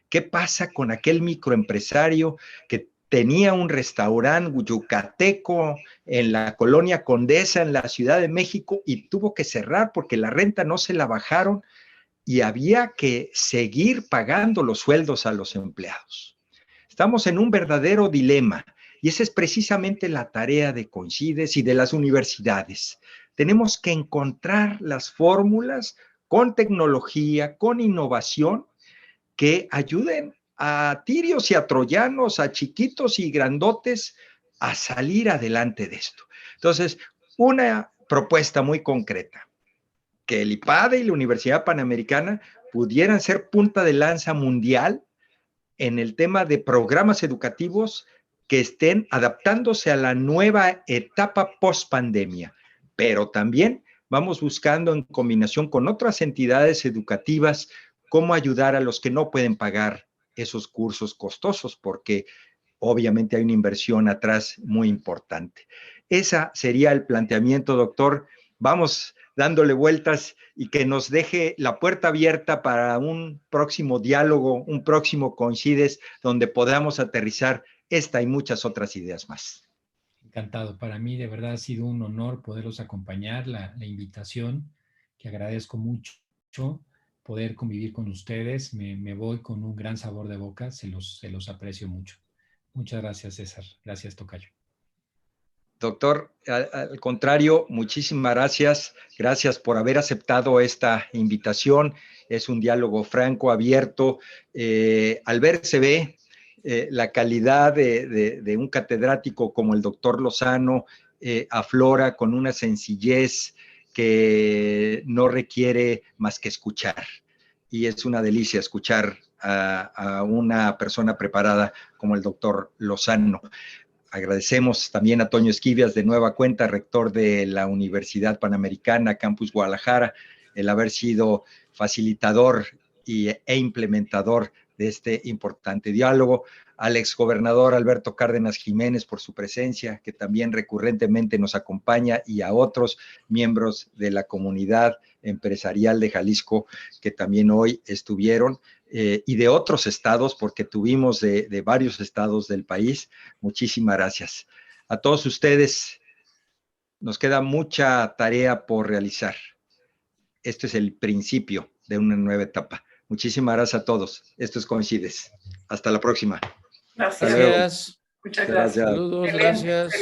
¿Qué pasa con aquel microempresario que tenía un restaurante yucateco en la colonia Condesa, en la Ciudad de México, y tuvo que cerrar porque la renta no se la bajaron y había que seguir pagando los sueldos a los empleados? Estamos en un verdadero dilema y esa es precisamente la tarea de COINCIDES y de las universidades. Tenemos que encontrar las fórmulas con tecnología, con innovación, que ayuden a tirios y a troyanos, a chiquitos y grandotes, a salir adelante de esto. Entonces, una propuesta muy concreta, que el IPADE y la Universidad Panamericana pudieran ser punta de lanza mundial en el tema de programas educativos que estén adaptándose a la nueva etapa post-pandemia, pero también vamos buscando en combinación con otras entidades educativas cómo ayudar a los que no pueden pagar esos cursos costosos, porque obviamente hay una inversión atrás muy importante. Ese sería el planteamiento, doctor. Vamos dándole vueltas y que nos deje la puerta abierta para un próximo diálogo, un próximo Coincides, donde podamos aterrizar esta y muchas otras ideas más. Encantado. Para mí de verdad ha sido un honor poderlos acompañar, la invitación, que agradezco mucho, poder convivir con ustedes. Me voy con un gran sabor de boca, se los aprecio mucho. Muchas gracias, César. Gracias, tocayo. Doctor, al contrario, muchísimas gracias. Gracias por haber aceptado esta invitación. Es un diálogo franco, abierto. Al ver se ve la calidad de un catedrático como el doctor Lozano aflora con una sencillez que no requiere más que escuchar. Y es una delicia escuchar a una persona preparada como el doctor Lozano. Agradecemos también a Toño Esquivias, de nueva cuenta, rector de la Universidad Panamericana, Campus Guadalajara, el haber sido facilitador e implementador de este importante diálogo. Al exgobernador Alberto Cárdenas Jiménez por su presencia, que también recurrentemente nos acompaña, y a otros miembros de la comunidad empresarial de Jalisco que también hoy estuvieron. Y de otros estados, porque tuvimos de varios estados del país. Muchísimas gracias. A todos ustedes, nos queda mucha tarea por realizar. Este es el principio de una nueva etapa. Muchísimas gracias a todos. Esto es Coincides. Hasta la próxima. Gracias. Muchas gracias. Saludos, gracias.